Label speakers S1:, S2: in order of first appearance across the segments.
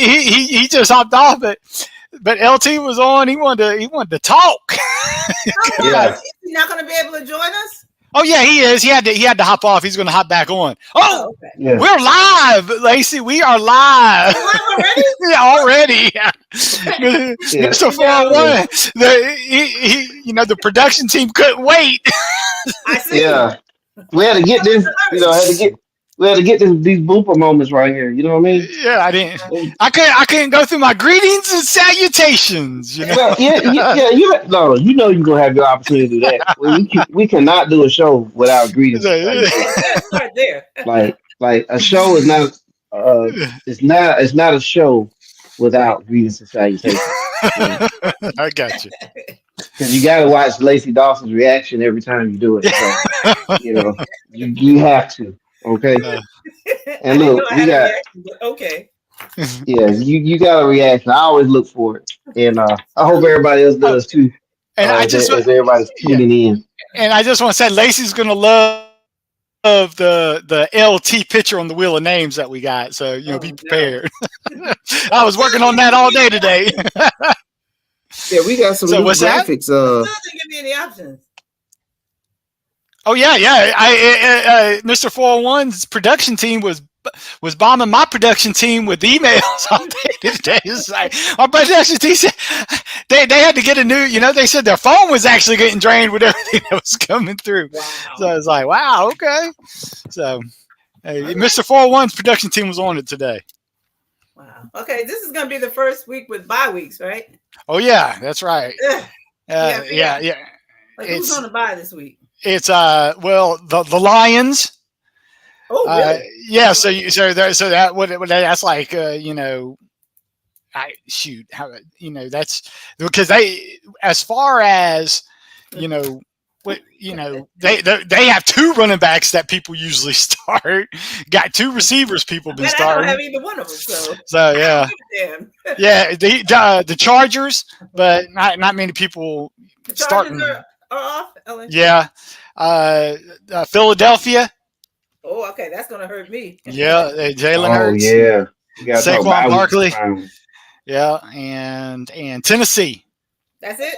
S1: he just hopped off, but LT was on. He wanted to talk.
S2: Yeah. Is he not going to be able to join us?
S1: Oh yeah, he is. He had to hop off. He's going to hop back on. Oh, okay.
S3: Yeah.
S1: We're live, Lacey. We are live.
S2: Already?
S1: Yeah, already. Mr. 401. The production team couldn't wait.
S2: I see.
S3: Yeah. We had to get this. We had to get these blooper moments right here. You know what I mean?
S1: Yeah, I didn't. I couldn't go through my greetings and salutations.
S3: Well, yeah. You're gonna have your opportunity to do that. We cannot do a show without greetings.
S2: Right there.
S3: Like a show is not. It's not a show without greetings and salutations.
S1: I got you.
S3: Because you got to watch Lacey Dawson's reaction every time you do it. So, you have to. Okay. And look, we got.
S2: Okay.
S3: Yeah, you got a reaction. I always look for it, and I hope everybody else does too.
S1: And
S3: as everybody's tuning in.
S1: And I just want to say, Lacey's gonna love the LT picture on the wheel of names that we got. So be prepared. I was working on that all day today.
S3: Yeah, we got some new graphics.
S2: Still didn't give me any options.
S1: Oh yeah. Mr. 401's production team was bombing my production team with emails all day today. It's like our production team said they had to get a new. They said their phone was actually getting drained with everything that was coming through. Wow. So I was like, wow, okay. So Mr. 401's production team was on it today.
S2: Wow. Okay, this is gonna be the first week with bye weeks, right? Oh
S1: yeah, that's right. Yeah.
S2: Like who's on the bye this week?
S1: It's the Lions.
S2: Oh really?
S1: Yeah. So that's like that's because they as far as they have two running backs that people usually start. Got two receivers people been starting.
S2: I don't have either one of them.
S1: So yeah, yeah. The Chargers, but not many people starting.
S2: Are off.
S1: Yeah, Philadelphia.
S2: Oh, okay, that's gonna hurt me.
S1: Yeah, Jalen Hurts.
S3: Oh yeah,
S1: Saquon Barkley. Yeah, and Tennessee.
S2: That's it.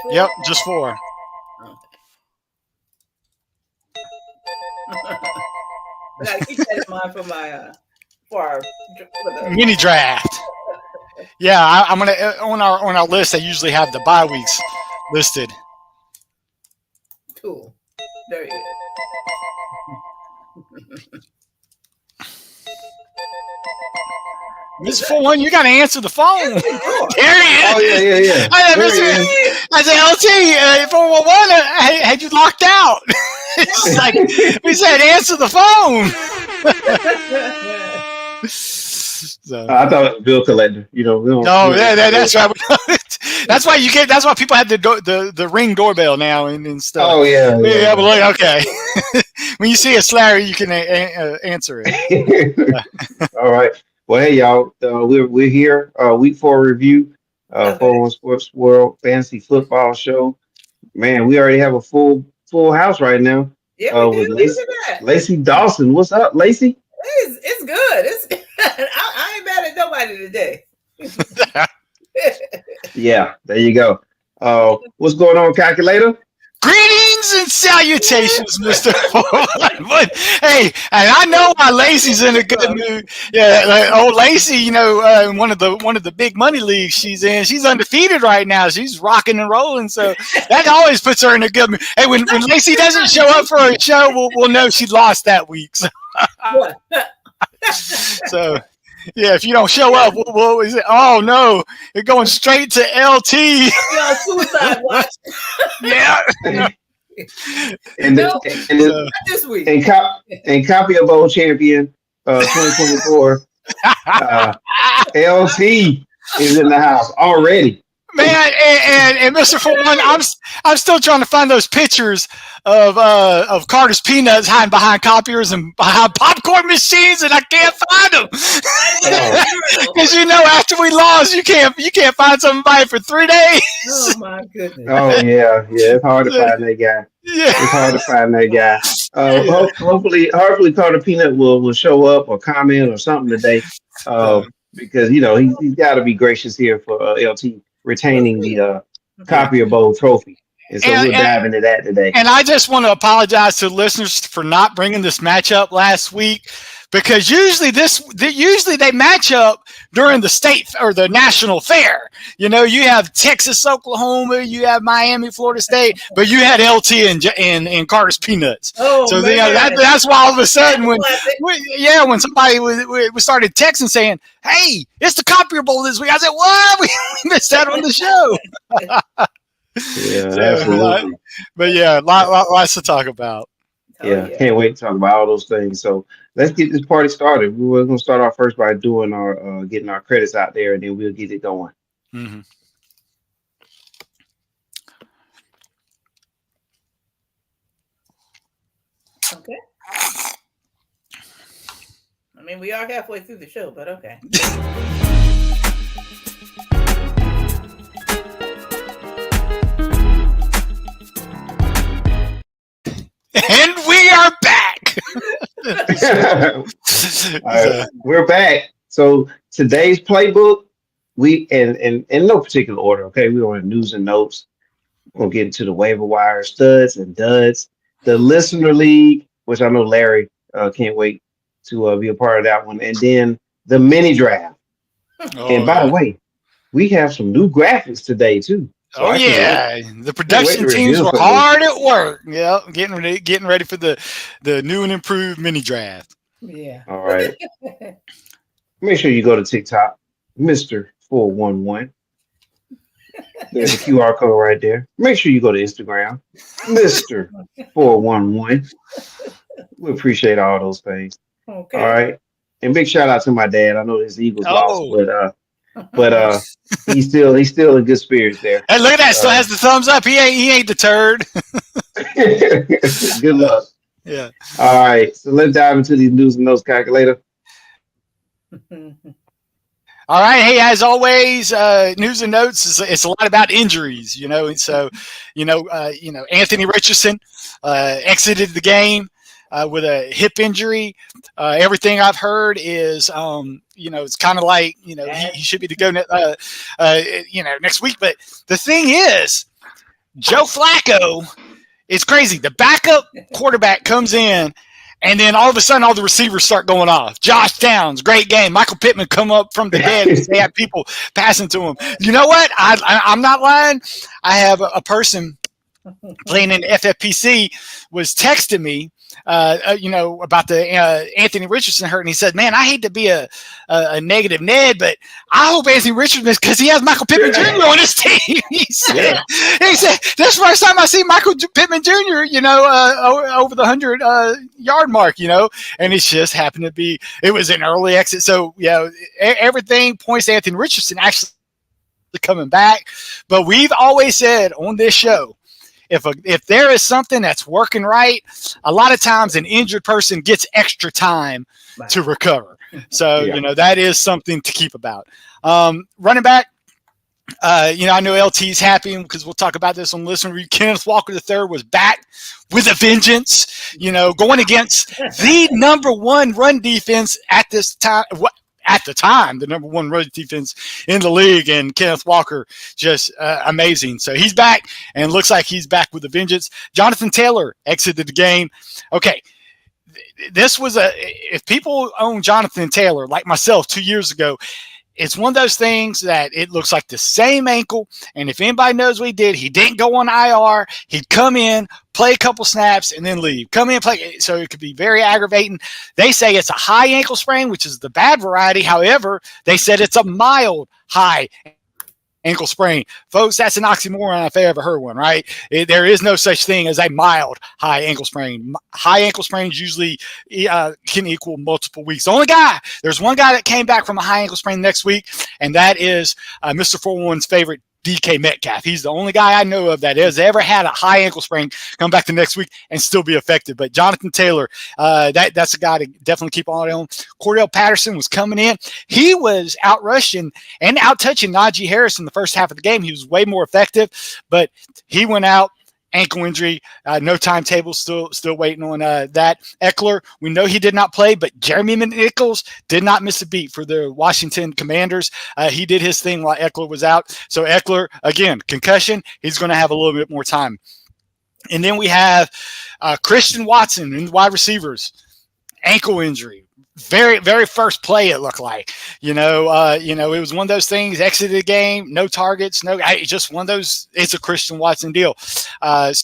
S1: 4? Yep, just 4.
S2: I gotta keep that in mind for our
S1: mini draft. Yeah, I'm gonna on our list. I usually have the bye weeks listed.
S2: Cool. Very good.
S1: Mr. 401, you got to answer the phone. There he is.
S3: Oh yeah.
S1: I said, LT, 411, had you locked out? It's like we said, answer the phone. So.
S3: I thought it was bill collector.
S1: That's right. That's why you get. That's why people have the Ring doorbell now and stuff.
S3: Oh yeah.
S1: But like, okay. When you see a Slary, you can answer it.
S3: All right. Well, hey y'all, we're here. Week 4 review. 401 Sports World Fantasy Football Show. Man, we already have a full house right now.
S2: Yeah,
S3: with Lacey Dawson. What's up, Lacey?
S2: It's good. I ain't mad at nobody today.
S3: Yeah, there you go. What's going on, Calulator?
S1: Greetings and salutations, Mr. But hey, and I know why Lacey's in a good mood. Yeah, Lacey, one of the big money leagues she's in, she's undefeated right now. She's rocking and rolling, so that always puts her in a good mood. Hey, when Lacey doesn't show up for a show, we'll know she lost that week. So yeah, if you don't show up, what is it? Oh no, you're going straight to LT.
S2: Suicide watch.
S1: Yeah.
S2: This week.
S3: And copy of Bowl Champion 2024. LT is in the house already.
S1: Man, and Mr. 401, I'm still trying to find those pictures of Carter's Peanuts hiding behind copiers and behind popcorn machines, and I can't find them. Because after we lost, you can't find somebody for 3 days.
S2: Oh my goodness.
S3: Oh yeah, it's hard to find that guy.
S1: Yeah,
S3: it's hard to find that guy. Hopefully Carter Peanut will show up or comment or something today. because he's got to be gracious here for LT retaining the
S2: Yeah.
S3: Copy Bowl trophy, and so
S1: And,
S3: we'll dive into that today.
S1: and I just want to apologize to the listeners for not bringing this matchup last week, because usually they match up during the state or the national fair. You have Texas, Oklahoma, you have Miami, Florida State, but you had LT and Carter's Peanuts.
S2: Oh,
S1: So
S2: man.
S1: that's why all of a sudden when somebody we started texting saying, "Hey, it's the Copy Bowl this week," I said, "What? We missed that on the show."
S3: Yeah,
S1: So,
S3: absolutely.
S1: But yeah, lots to talk about.
S3: Yeah, can't wait to talk about all those things. So let's get this party started. We're going to start off first by doing our getting our credits out there, and then we'll get it going.
S1: Mm-hmm.
S2: Okay. I mean, we are halfway through the show, but okay.
S1: And we are back.
S3: We're back. So today's playbook, we in no particular order. Okay, we're on news and notes. We'll get into the waiver wire studs and duds, the listener league, which I know Larry can't wait to be a part of that one, and then the mini draft. And by the way, we have some new graphics today too. So
S1: the production teams were hard at work. Yeah, getting ready for the new and improved mini draft.
S2: Yeah.
S3: All right. Make sure you go to TikTok, Mr. 411. There's a QR code right there. Make sure you go to Instagram, Mr. 411. We appreciate all those things.
S2: Okay.
S3: All right. And big shout out to my dad. I know his Eagles lost, but he's still in good spirits there.
S1: Hey, look at that! Still has the thumbs up. He ain't deterred.
S3: Good luck.
S1: Yeah.
S3: All right. So let's dive into these news and notes calculator.
S1: All right. Hey, as always, news and notes it's a lot about injuries, and so, Anthony Richardson exited the game with a hip injury. Everything I've heard is, it's kind of like, he should be to go, next week. But the thing is, Joe Flacco is crazy. The backup quarterback comes in, and then all of a sudden, all the receivers start going off. Josh Downs, great game. Michael Pittman come up from the dead because they had people passing to him. You know what? I'm not lying. I have a person playing in FFPC was texting me, about the Anthony Richardson hurt, and he said, "Man, I hate to be a negative Ned, but I hope Anthony Richardson is because he has Michael Pittman Jr. on his team." He said, "That's the first time I see Michael Pittman Jr. Over the 100-yard mark, and it just happened to be it was an early exit. So everything points to Anthony Richardson actually coming back, but we've always said on this show, if there is something that's working right, a lot of times an injured person gets extra time to recover. So, that is something to keep about. Running back, I know LT's happy because we'll talk about this on Listener Review. Kenneth Walker III was back with a vengeance, going against the number one run defense at this time. At the time, the number one run defense in the league, and Kenneth Walker just amazing. So he's back, and looks like he's back with a vengeance. Jonathan Taylor exited the game. Okay, this was if people own Jonathan Taylor like myself 2 years ago, it's one of those things that it looks like the same ankle, and if anybody knows what he didn't go on IR. He'd come in, play a couple snaps, and then leave. Come in, play. So it could be very aggravating. They say it's a high ankle sprain, which is the bad variety. However, they said it's a mild high ankle sprain. Folks, that's an oxymoron if I ever heard one, right? There is no such thing as a mild high ankle sprain. High ankle sprains usually can equal multiple weeks. There's one guy that came back from a high ankle sprain next week, and that is Mr. 411's favorite, DK Metcalf. He's the only guy I know of that has ever had a high ankle sprain come back the next week and still be effective. But Jonathan Taylor, that's a guy to definitely keep on on. Cordell Patterson was coming in. He was out rushing and out touching Najee Harris in the first half of the game. He was way more effective, but he went out. ankle injury, no timetable, still waiting on that. Eckler, we know he did not play, but Jeremy Nichols did not miss a beat for the Washington Commanders. He did his thing while Eckler was out. So Eckler, again, concussion, he's going to have a little bit more time. And then we have Christian Watson in wide receivers, ankle injury. Very, very first play, it looked like. It was one of those things. Exited the game, no targets, just one of those. It's a Christian Watson deal. That's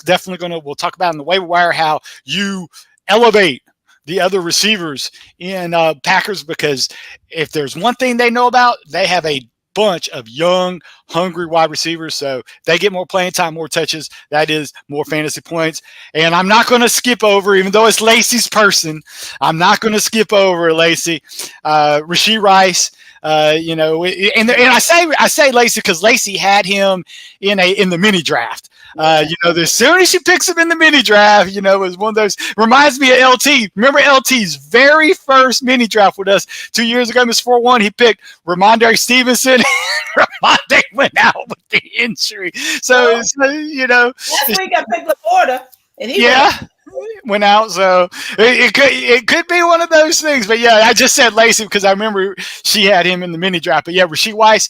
S1: definitely we'll talk about in the waiver wire how you elevate the other receivers in Packers, because if there's one thing they know about, they have a bunch of young, hungry wide receivers. So they get more playing time, more touches. That is more fantasy points. And I'm not going to skip over, even though it's Lacey's person, I'm not going to skip over Lacey. Rashee Rice, and I say Lacey because Lacey had him in the mini draft. As soon as she picks him in the mini draft, it was one of those, reminds me of LT. Remember LT's very first mini draft with us 2 years ago, Miss 4-1, he picked Ramondre Stevenson. Ramondre went out with the injury. So,
S2: last week I picked Laporta, and he
S1: went out. So it could be one of those things. But yeah, I just said Lacey because I remember she had him in the mini draft. But yeah, Rashee Rice,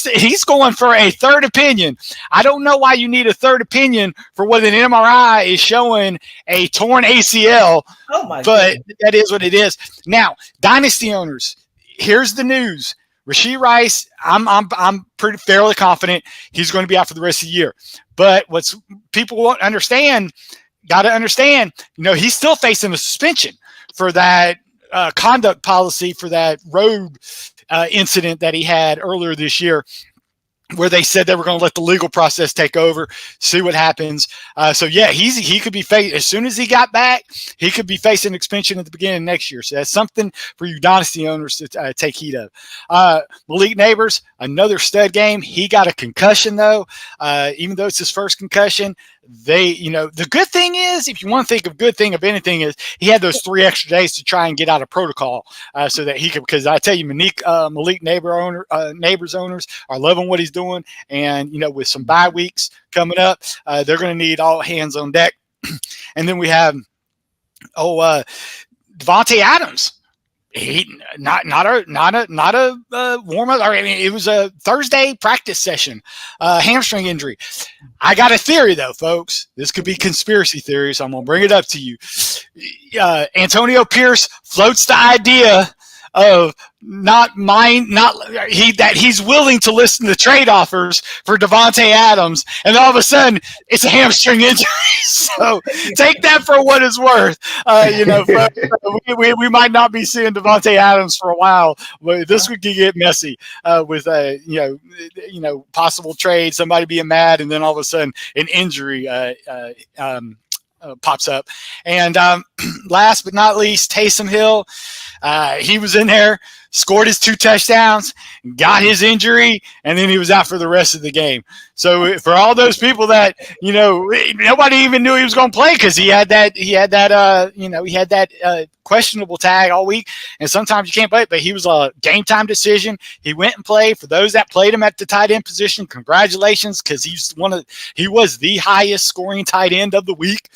S1: he's going for a third opinion. I don't know why you need a third opinion for what an MRI is showing a torn ACL.
S2: Oh my!
S1: But that is what it is. Now, dynasty owners, here's the news. Rashee Rice, I'm pretty fairly confident he's going to be out for the rest of the year. But what's people won't understand. Got to understand, he's still facing a suspension for that conduct policy for that road incident that he had earlier this year, where they said they were going to let the legal process take over, see what happens. He could be as soon as he got back, he could be facing extension at the beginning of next year. So that's something for you dynasty owners to take heed of. Malik Neighbors, another stud game. He got a concussion though, even though it's his first concussion. The good thing is, if you want to think of good thing of anything, is he had those 3 extra days to try and get out of protocol, so that he could. Because I tell you, Malik Neighbors owners are loving what he's doing, and with some bye weeks coming up, they're going to need all hands on deck. And then we have Devontae Adams. He not a warm up. It was a Thursday practice session, hamstring injury. I got a theory though, folks. This could be conspiracy theory, so I'm gonna bring it up to you. Antonio Pierce floats the idea of he's willing to listen to trade offers for Devontae Adams, and all of a sudden it's a hamstring injury. So take that for what it's worth. We might not be seeing Devontae Adams for a while, but this could get messy with possible trade, somebody being mad, and then all of a sudden an injury pops up. And last but not least, Taysom Hill. He was in there, scored his 2 touchdowns, got his injury, and then he was out for the rest of the game. So for all those people that nobody even knew he was going to play because he had that questionable tag all week, and sometimes you can't play it, but he was a game time decision. He went and played. For those that played him at the tight end position, congratulations, because he was the highest scoring tight end of the week,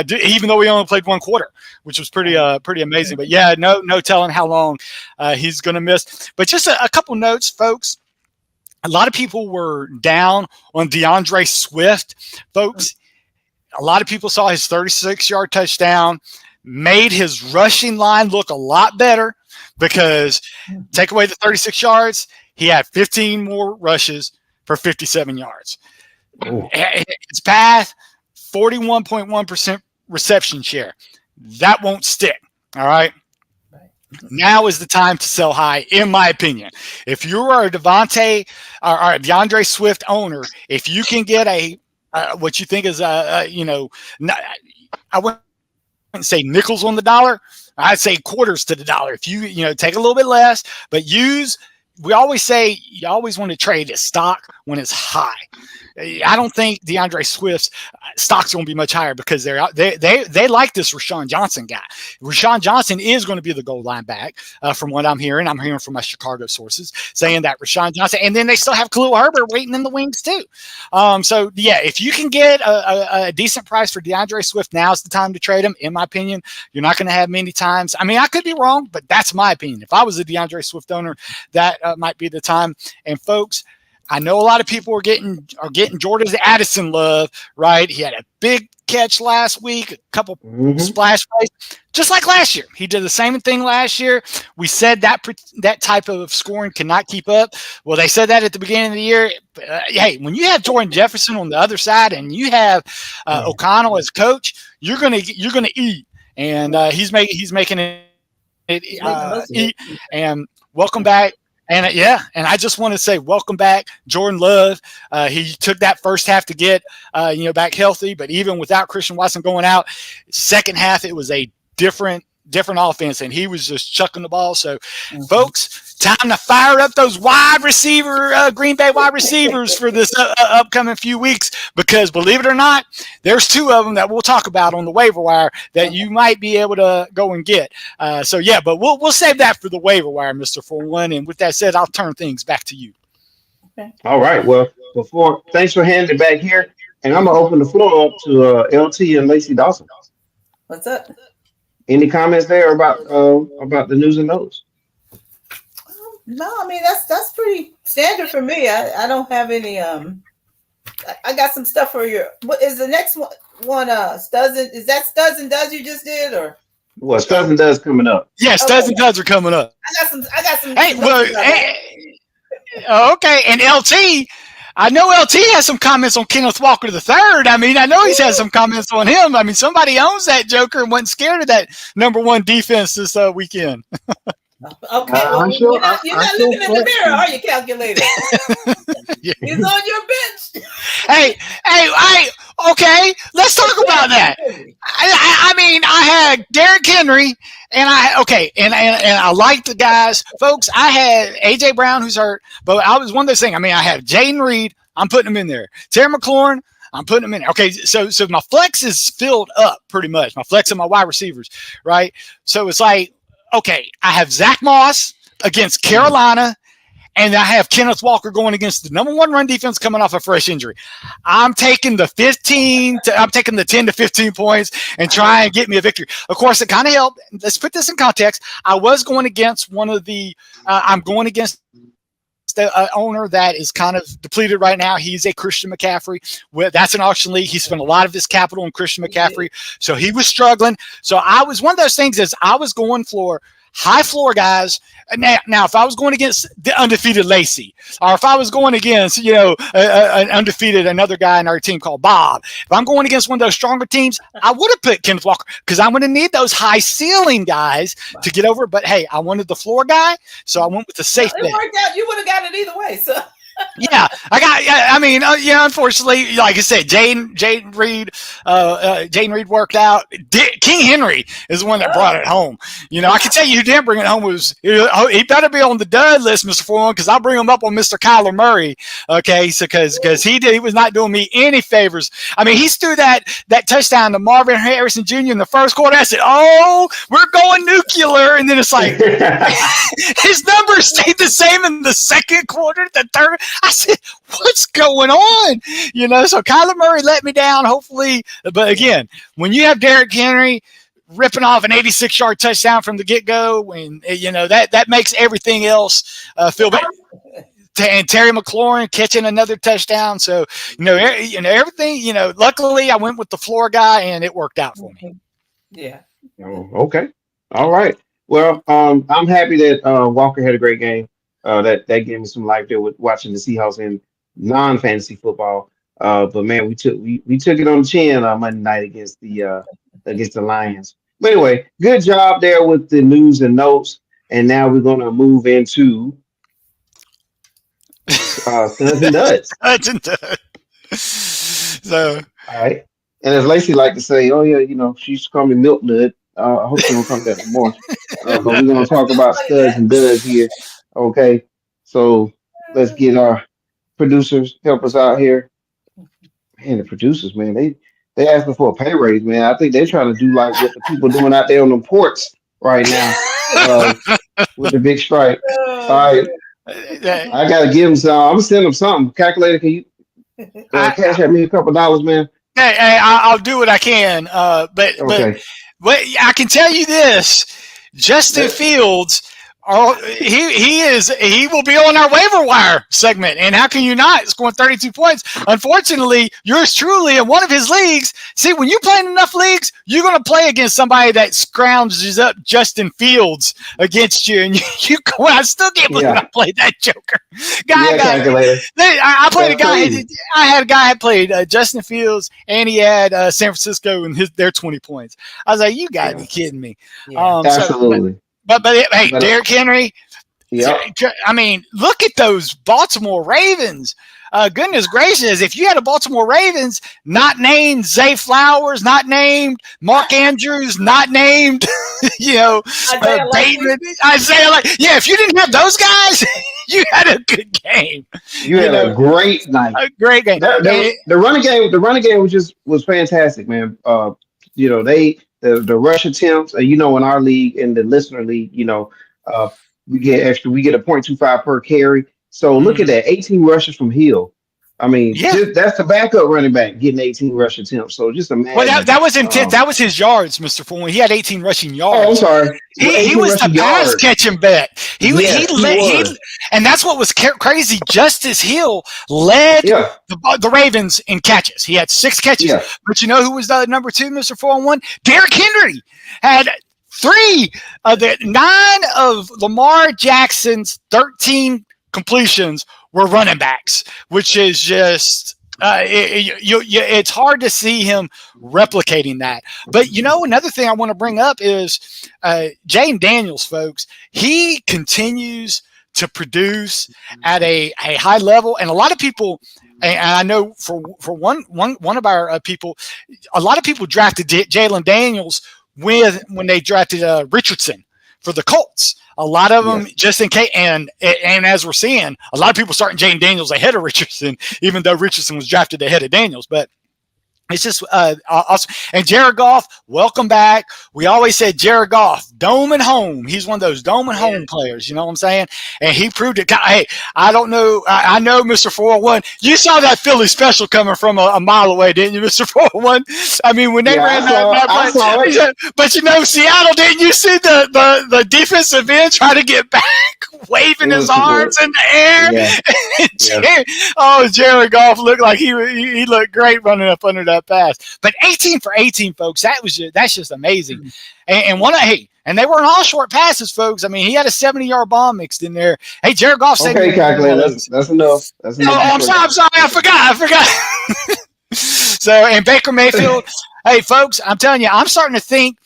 S1: even though he only played 1 quarter, which was pretty amazing. But yeah, no telling how long he's going to miss. But just a couple notes, folks. A lot of people were down on DeAndre Swift, folks. A lot of people saw his 36-yard touchdown, made his rushing line look a lot better, because take away the 36 yards, he had 15 more rushes for 57 yards. Ooh. His path, 41.1% reception share. That won't stick, all right? Now is the time to sell high, in my opinion. If you are a DeAndre Swift owner, if you can get what you think is I wouldn't say nickels on the dollar, I'd say quarters to the dollar. If you take a little bit less, but we always say you always want to trade a stock when it's high. I don't think DeAndre Swift's stock's going to be much higher because they like this Rashawn Johnson guy. Rashawn Johnson is going to be the goal line back, from what I'm hearing. I'm hearing from my Chicago sources saying that Rashawn Johnson, and then they still have Khalil Herbert waiting in the wings too. So yeah, if you can get a decent price for DeAndre Swift, now's the time to trade him. In my opinion, you're not going to have many times. I mean, I could be wrong, but that's my opinion. If I was a DeAndre Swift owner, that might be the time. And folks, I know a lot of people are getting Jordan Addison love, right? He had a big catch last week, a couple splash plays, just like last year. He did the same thing last year. We said that type of scoring cannot keep up. Well, they said that at the beginning of the year. Hey, when you have Jordan Jefferson on the other side and you have O'Connell as coach, you're gonna eat, and he's making it eat. And welcome back. And and I just want to say welcome back, Jordan Love. He took that first half to get back healthy, but even without Christian Watson going out, second half it was a different offense, and he was just chucking the ball. So, folks, time to fire up those Green Bay wide receivers for this upcoming few weeks, because believe it or not, there's two of them that we'll talk about on the waiver wire that you might be able to go and get. But we'll save that for the waiver wire, Mr. 4-1. And with that said, I'll turn things back to you.
S3: Okay. All right. Well, thanks for handing it back here, and I'm gonna open the floor up to LT and Lacey Dawson.
S2: What's up?
S3: Any comments there about the news and notes?
S2: No, I mean that's pretty standard for me. I don't have any. I got some stuff for you. What is the next one? Studs and Does you just did, or
S3: what? Studs and Does coming up.
S1: Yeah, Studs and Does are coming up.
S2: I got some.
S1: Hey, okay, and LT. I know LT has some comments on Kenneth Walker III. I mean, I know he's had some comments on him. I mean, somebody owns that joker and wasn't scared of that number one defense this weekend.
S2: Okay, well, you're not looking in the mirror, are you, Calculator?
S1: Yeah.
S2: He's on your bench.
S1: Hey, okay, let's talk about that. I mean, I had Derrick Henry, and I like the guys. Folks, I had A.J. Brown, who's hurt, but I was one of those things. I mean, I had Jaden Reed. I'm putting him in there. Terry McLaurin, I'm putting him in there. Okay, so my flex is filled up pretty much. My flex and my wide receivers, right? So it's like, okay, I have Zach Moss against Carolina, and I have Kenneth Walker going against the number one run defense coming off a fresh injury. I'm taking the 10 to 15 points and try and get me a victory. Of course, it kind of helped. Let's put this in context. I was going against I'm going against the owner that is kind of depleted right now. He's a Christian McCaffrey. That's an auction league. He spent a lot of his capital on Christian McCaffrey, so he was struggling. So I was one of those things is I was going for high floor guys. Now, if I was going against the undefeated Lacey, or if I was going against, an undefeated another guy in our team called Bob, if I'm going against one of those stronger teams, I would have put Kenneth Walker because I'm going to need those high ceiling guys to get over. But hey, I wanted the floor guy, so I went with the safe bet.
S2: It worked out. You would have got it either way. So.
S1: Yeah, unfortunately, like I said, Jaden Reed worked out. King Henry is the one that brought it home. I can tell you who didn't bring it home was he better be on the dud list, Mr. 4-1, because I'll bring him up on Mr. Kyler Murray. Okay, so because he was not doing me any favors. I mean, he threw that touchdown to Marvin Harrison Jr. in the first quarter. I said, "Oh, we're going nuclear," and then it's like his numbers stayed the same in the second quarter, the third. I said, what's going on? So Kyler Murray let me down, hopefully. But again, when you have Derrick Henry ripping off an 86-yard touchdown from the get-go, and that makes everything else feel better. And Terry McLaurin catching another touchdown. So, everything, luckily I went with the floor guy and it worked out for me.
S2: Yeah.
S3: Oh, okay. All right. Well, I'm happy that Walker had a great game. That gave me some life there with watching the Seahawks in non-fantasy football. But man, we took it on the chin on Monday night against the Lions. But anyway, good job there with the news and notes. And now we're gonna move into Studs and Duds.
S1: Studs and Duds. So
S3: all right. And as Lacey like to say, oh yeah, she used to call me Milk Dud. I hope she don't come back more. But we're gonna talk about Studs and Duds here. Okay, so let's get our producers help us out here. Man, the producers, man, they asking for a pay raise, man. I think they're trying to do like what the people doing out there on the ports right now, uh, with the big strike. All
S2: Oh,
S3: right, I gotta give them some. I'm gonna send them something. Calculator, can you
S1: I,
S3: cash at me a couple dollars, man?
S1: I'll do what I can. But
S3: Okay.
S1: I can tell you this: Justin Fields. Oh, he will be on our waiver wire segment, and how can you not? Scoring 32 points. Unfortunately, yours truly in one of his leagues. See, when you play in enough leagues, you're going to play against somebody that scrounges up Justin Fields against you, and you go. I still can't believe I played that joker.
S3: Calculator.
S1: I played
S3: That's
S1: a guy.
S3: crazy.
S1: I had a guy that played Justin Fields, and he had San Francisco and their 20 points. I was like, you got to be kidding me.
S2: yeah.
S3: Absolutely.
S1: But hey, Derrick Henry.
S3: Yep.
S1: I mean, look at those Baltimore Ravens. Goodness gracious, if you had a Baltimore Ravens not named Zay Flowers, not named Mark Andrews, not named, Bateman, Isaiah, if you didn't have those guys, you had a good game.
S3: You had a great night.
S1: A great game.
S3: The running game was fantastic, man. The rush attempts, in our league, in the listener league, we get a 0.25 per carry. So look at that, 18 rushes from Hill. I mean, that's the backup running back getting 18 rush attempts. So just imagine.
S1: Well, that was intense. That was his yards, Mr. Foreman. He had 18 rushing yards.
S3: Oh, I'm sorry.
S1: He was the pass catching bet. He was. And that's what was crazy. Justice Hill led the Ravens in catches. He had 6 catches. Yeah. But you know who was the number 2, Mr. 411? Derrick Henry had 3 of the 9 of Lamar Jackson's 13 completions were running backs, which is just it's hard to see him replicating that. But another thing I want to bring up is Jaden Daniels, folks. He continues to produce at a high level, and a lot of people, and I know for one of our people, a lot of people drafted Jalen Daniels when they drafted Richardson for the Colts. A lot of them just in case, and as we're seeing, a lot of people starting Jaden Daniels ahead of Richardson, even though Richardson was drafted ahead of Daniels. But it's just awesome. And Jared Goff, welcome back. We always said Jared Goff, dome and home. He's one of those dome and home players. You know what I'm saying? And he proved it. Hey, I don't know. I know, Mr. 401. You saw that Philly special coming from a mile away, didn't you, Mr. 401? I mean, when they ran that but Seattle, didn't you see the defensive end try to get back, waving his arms in the air? Oh, Jared Goff looked like he looked great running up under that pass. But 18 for 18, folks, that's just amazing. And they weren't all short passes, folks. I mean, he had a 70-yard bomb mixed in there. Hey, Jared Goff said,
S3: "Okay, calculator, that's enough. That's enough."
S1: I'm sorry, I forgot. So, and Baker Mayfield. Hey, folks, I'm telling you, I'm starting to think.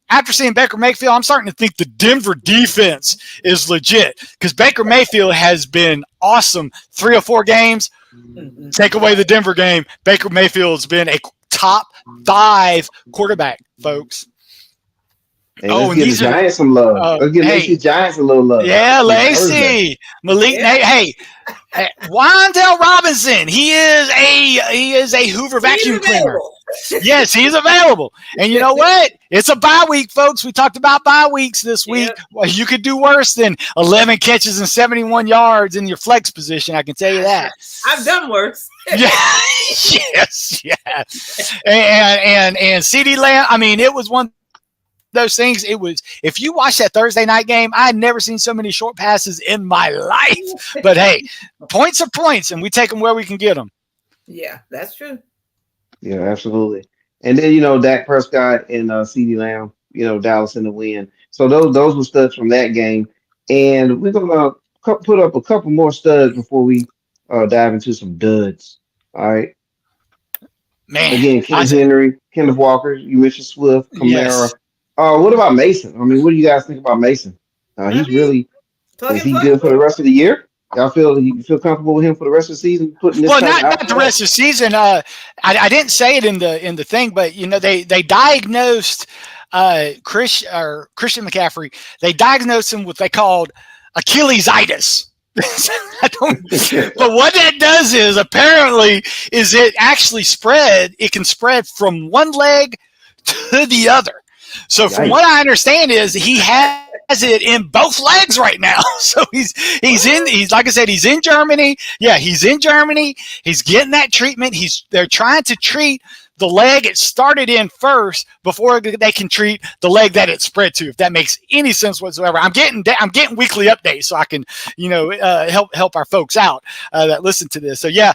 S1: After seeing Baker Mayfield, I'm starting to think the Denver defense is legit because Baker Mayfield has been awesome 3 or 4 games. Take away the Denver game, Baker Mayfield's been a top 5 quarterback, folks.
S3: Hey, let's give the Giants some love. Let's give the Giants a little love.
S1: Yeah, Lacey, Malik. Hey, Wandale Robinson. He is a Hoover vacuum cleaner. Yes, he's available. And you know what? It's a bye week, folks. We talked about bye weeks this week. Well, you could do worse than 11 catches and 71 yards in your flex position. I can tell you that.
S2: I've done worse.
S1: Yes. And CeeDee Lamb. I mean, it was one. Those things, it was, if you watch that Thursday night game, I had never seen so many short passes in my life. But hey, points are points, and we take them where we can get them.
S2: Yeah, that's true.
S3: Yeah, absolutely. And then Dak Prescott and CeeDee Lamb, Dallas in the win. So those were studs from that game, and we're gonna put up a couple more studs before we dive into some duds. All right.
S1: Man,
S3: again, Henry, Kenneth Walker, you mentioned Swift, Kamara.
S1: Yes.
S3: What about Mason? I mean, what do you guys think about Mason? Is he good for the rest of the year? Y'all feel comfortable with him for the rest of the season?
S1: Not the rest of the season. I didn't say it in the thing, but they diagnosed Christian McCaffrey. They diagnosed him with what they called Achillesitis. I don't. But what that does is apparently is it actually it can spread from one leg to the other. So from what I understand is he has it in both legs right now. So he's like I said, he's in Germany. Yeah, he's in Germany. He's getting that treatment. They're trying to treat the leg it started in first before they can treat the leg that it spread to. If that makes any sense whatsoever, I'm getting weekly updates so I can help our folks out that listen to this. So yeah,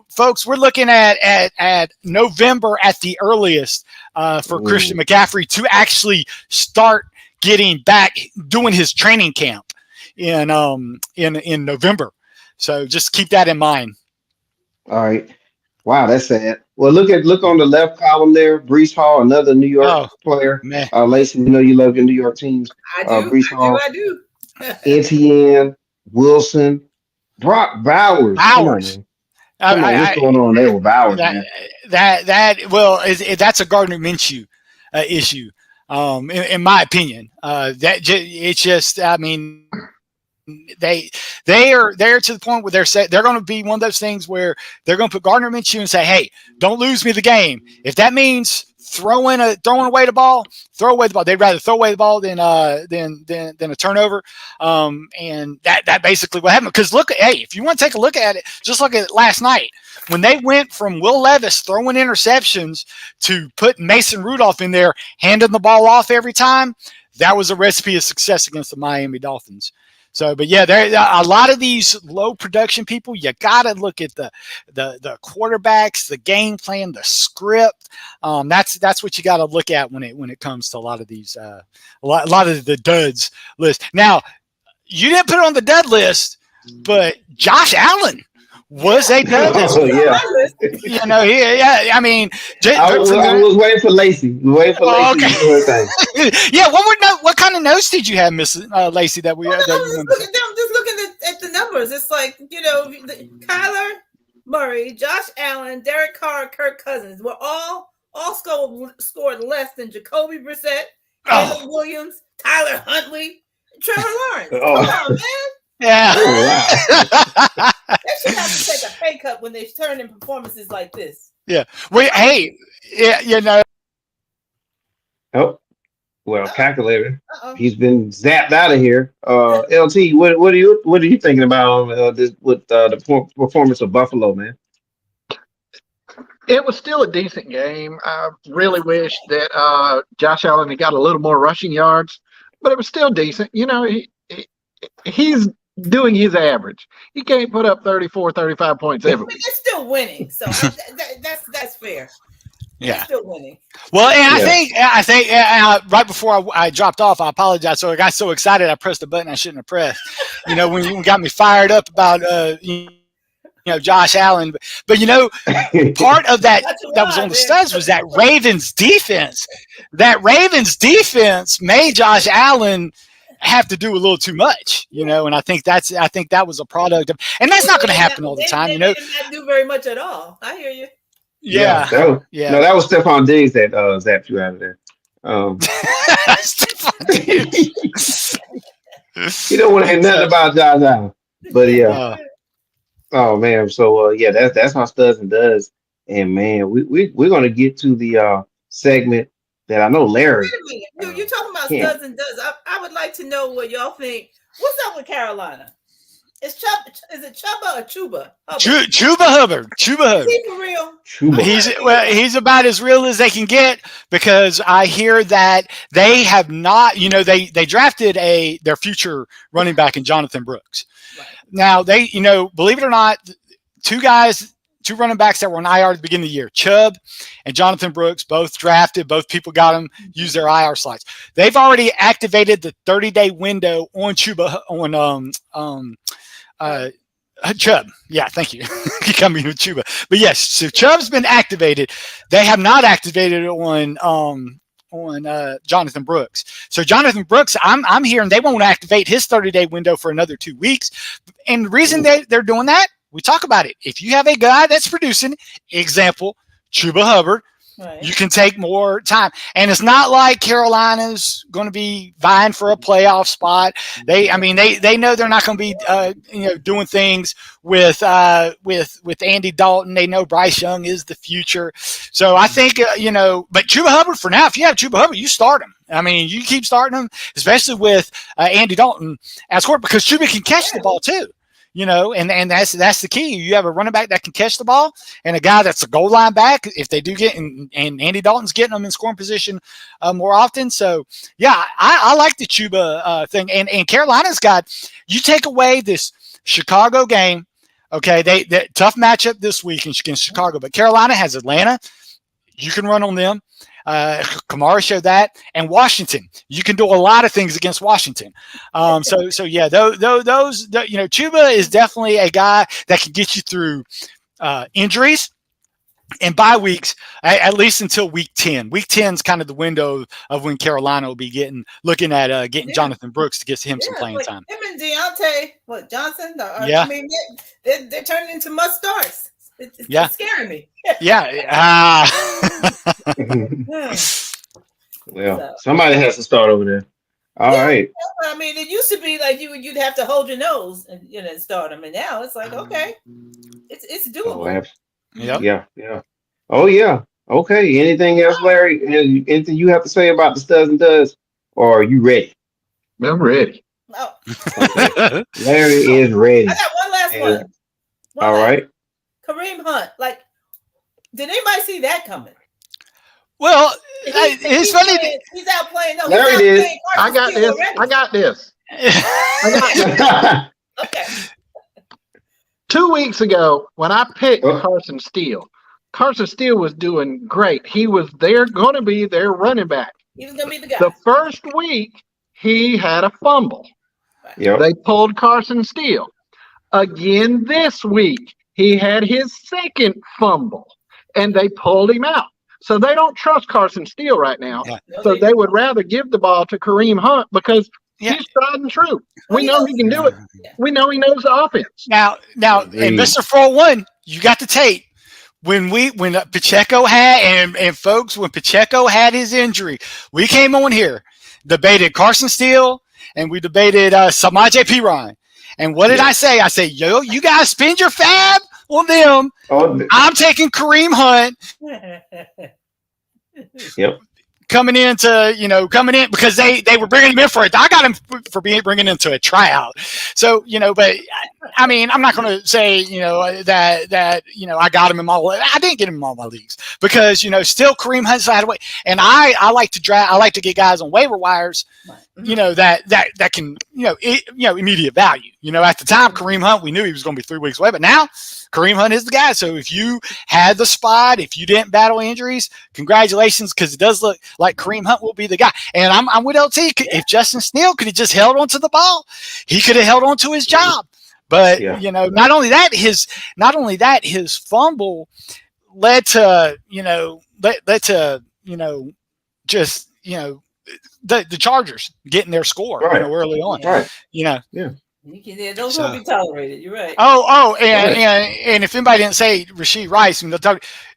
S1: folks, we're looking at November at the earliest for Christian McCaffrey to actually start getting back doing his training camp in November. So just keep that in mind.
S3: All right. Wow, that's sad. Well, look on the left column there. Brees Hall, another New York player. Lacey, you love your New York teams.
S2: I do.
S3: Brees Hall,
S2: I do.
S3: Etienne, Wilson, Brock Bowers. Come on, man. What's going on there with Bowers, man?
S1: That's a Gardner Minshew issue, in my opinion. It's just, I mean, they are there to the point where they're going to be one of those things where they're going to put Gardner Minshew and say, hey, don't lose me the game. If that means throwing away the ball, throw away the ball. They'd rather throw away the ball than a turnover. And that basically what happened. Because if you want to take a look at it, just look at it last night when they went from Will Levis throwing interceptions to put Mason Rudolph in there, handing the ball off every time. That was a recipe of success against the Miami Dolphins. So, but yeah, there a lot of these low production people. You got to look at the quarterbacks, the game plan, the script. That's what you got to look at when it comes to a lot of these a lot of the duds list. Now, you didn't put it on the dud list, but Josh Allen was a dud list.
S3: Oh, yeah.
S1: I mean,
S3: I was waiting for Lacey. Okay.
S1: Yeah, what kind of notes did you have, Miss Lacey? That
S2: I'm just looking at the numbers. It's like Kyler Murray, Josh Allen, Derek Carr, Kirk Cousins were all scored less than Jacoby Brissett, Caleb Williams, Tyler Huntley, Trevor Lawrence. Come on, man.
S1: Yeah.
S3: Oh, wow.
S2: They should have to take a pay cut when they turn in performances like this.
S1: Yeah. Hey,
S3: Oh, well, Calculator. He's been zapped out of here. LT, what are you thinking about this with the performance of Buffalo, man?
S4: It was still a decent game. I really wish that Josh Allen had got a little more rushing yards, but it was still decent. He's doing his average. He can't put up 34, 35 points every week.
S2: They're still winning, so that's fair.
S1: Yeah,
S2: they're still winning.
S1: Well, and I think right before I dropped off, I apologize. So I got so excited, I pressed a button I shouldn't have pressed. When you got me fired up about Josh Allen, but part of that was on the studs was that Ravens defense. That Ravens defense made Josh Allen have to do a little too much, and I think that was a product of, and that's not going to happen all the time,
S2: They did not do very much at all. I hear you.
S1: Yeah.
S3: No, that was Stephon Diggs that zapped you out of there. You don't want to hear nothing about Josh Allen, but yeah. Oh man, so that's how studs and does, and man, we're going to get to the segment that I know Larry.
S2: Wait a minute. You're talking about studs and does. I would like to know what y'all think. What's up with Carolina? Is it Chuba or Chuba?
S1: Chuba Hubbard. Chuba Hubbard.
S2: Is he for real?
S3: Chuba.
S1: He's about as real as they can get, because I hear that they have not, they drafted their future running back in Jonathan Brooks. Right. Now they, believe it or not, two running backs that were on IR at the beginning of the year, Chubb and Jonathan Brooks, both drafted. Both people got them, use their IR slots. They've already activated the 30-day window on Chuba, Chubb. Yeah, thank you. You got me with Chuba. But yes, so Chubb's been activated. They have not activated it on Jonathan Brooks. So Jonathan Brooks, I'm hearing they won't activate his 30-day window for another 2 weeks. And the reason they're doing that, we talk about it. If you have a guy that's producing, example, Chuba Hubbard,
S2: Right.
S1: You can take more time, and it's not like Carolina's going to be vying for a playoff spot. They know they're not going to be doing things with Andy Dalton. They know Bryce Young is the future, so I think But Chuba Hubbard for now, if you have Chuba Hubbard, you start him. I mean, you keep starting him, especially with Andy Dalton as quarterback, because Chuba can catch the ball too. And that's the key. You have a running back that can catch the ball and a guy that's a goal line back if they do get and Andy Dalton's getting them in scoring position more often. So yeah, I like the Chuba thing. And Carolina's got, you take away this Chicago game. Okay, they tough matchup this week against Chicago, but Carolina has Atlanta. You can run on them. Kamara showed that, and Washington. You can do a lot of things against Washington. So yeah, those Chuba is definitely a guy that can get you through injuries and bye weeks, at least until week 10. Week 10 is kind of the window of when Carolina will be looking at getting Jonathan Brooks to get him some playing time.
S2: Him and Deontay, Johnson?
S1: Yeah.
S2: I mean, they're turning into must starts. It's scaring me.
S1: Yeah.
S3: Well, somebody has to start over there. All right.
S2: I mean, it used to be like you'd have to hold your nose and start them, and now it's like okay, it's doable.
S3: Yeah. Oh yeah. Okay. Anything else, Larry? Anything you have to say about the studs and duds, or are you ready?
S4: I'm ready.
S2: Oh.
S3: Okay. Larry is ready.
S2: I got one last one.
S3: All right.
S2: Kareem Hunt. Like, did anybody see that coming?
S1: Well, it's funny.
S2: He's out playing. No,
S3: Larry did.
S4: I got this.
S2: Okay.
S4: 2 weeks ago, when I picked Carson Steele was doing great. He was going to be their running back.
S2: He was going to be the guy.
S4: The first week, he had a fumble.
S3: Yep.
S4: They pulled Carson Steele. Again this week, he had his second fumble, and they pulled him out. So they don't trust Carson Steele right now. Yeah. So they would rather give the ball to Kareem Hunt because he's tried and true. We know he can do it. We know he knows the offense.
S1: Now, and Mr. 401, you got the tape. When Pacheco had and folks, when Pacheco had his injury, we came on here, debated Carson Steele, and we debated Samaje Perine. And what did I say? I said, yo, you guys spend your fab on them. I'm taking Kareem Hunt.
S3: Yep.
S1: Coming in because they were bringing him in for it. I got him for bringing into a tryout. So, but I mean, I'm not going to say, that I got him in I didn't get him in all my leagues because, still Kareem Hunt's had away. And I like to draft. I like to get guys on waiver wires, that can, immediate value. At the time, Kareem Hunt, we knew he was going to be 3 weeks away, but now Kareem Hunt is the guy. So if you had the spot, if you didn't battle injuries, congratulations, because it does look like Kareem Hunt will be the guy. And I'm with LT. If Justin Steele could have just held onto the ball, he could have held on to his job. But not only that, his fumble led to the Chargers getting their score early on.
S3: Right.
S2: Those won't be tolerated. You're right.
S1: And if anybody didn't say Rashee Rice,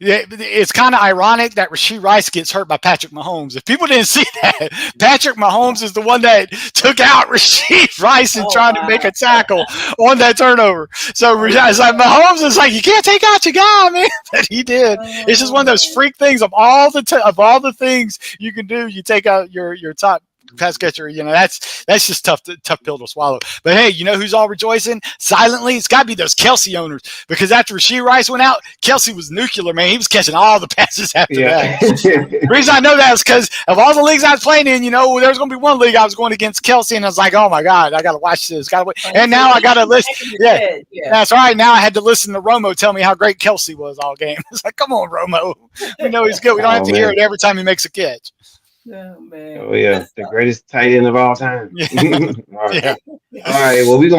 S1: it's kind of ironic that Rashee Rice gets hurt by Patrick Mahomes. If people didn't see that, Patrick Mahomes is the one that took out Rashee Rice and tried to make a tackle on that turnover. So it's like Mahomes is like, you can't take out your guy, man. But he did. It's just one of those freak things of all the things you can do. You take out your top pass catcher, that's just tough pill to swallow. But hey, who's all rejoicing silently? It's got to be those Kelsey owners, because after Rashee Rice went out, Kelsey was nuclear, man. He was catching all the passes after that. The reason I know that is because of all the leagues I was playing in, there was going to be one league I was going against Kelsey, and I was like, oh my God, I got to watch this. And now I got to listen. Yeah, that's right. Now I had to listen to Romo tell me how great Kelsey was all game. It's like, come on, Romo. We know he's good. We don't have to hear it every time he makes a catch.
S2: Oh man!
S3: Oh yeah, the greatest tight end of all time.
S1: Yeah.
S3: All right. Yeah. All right. Well, we're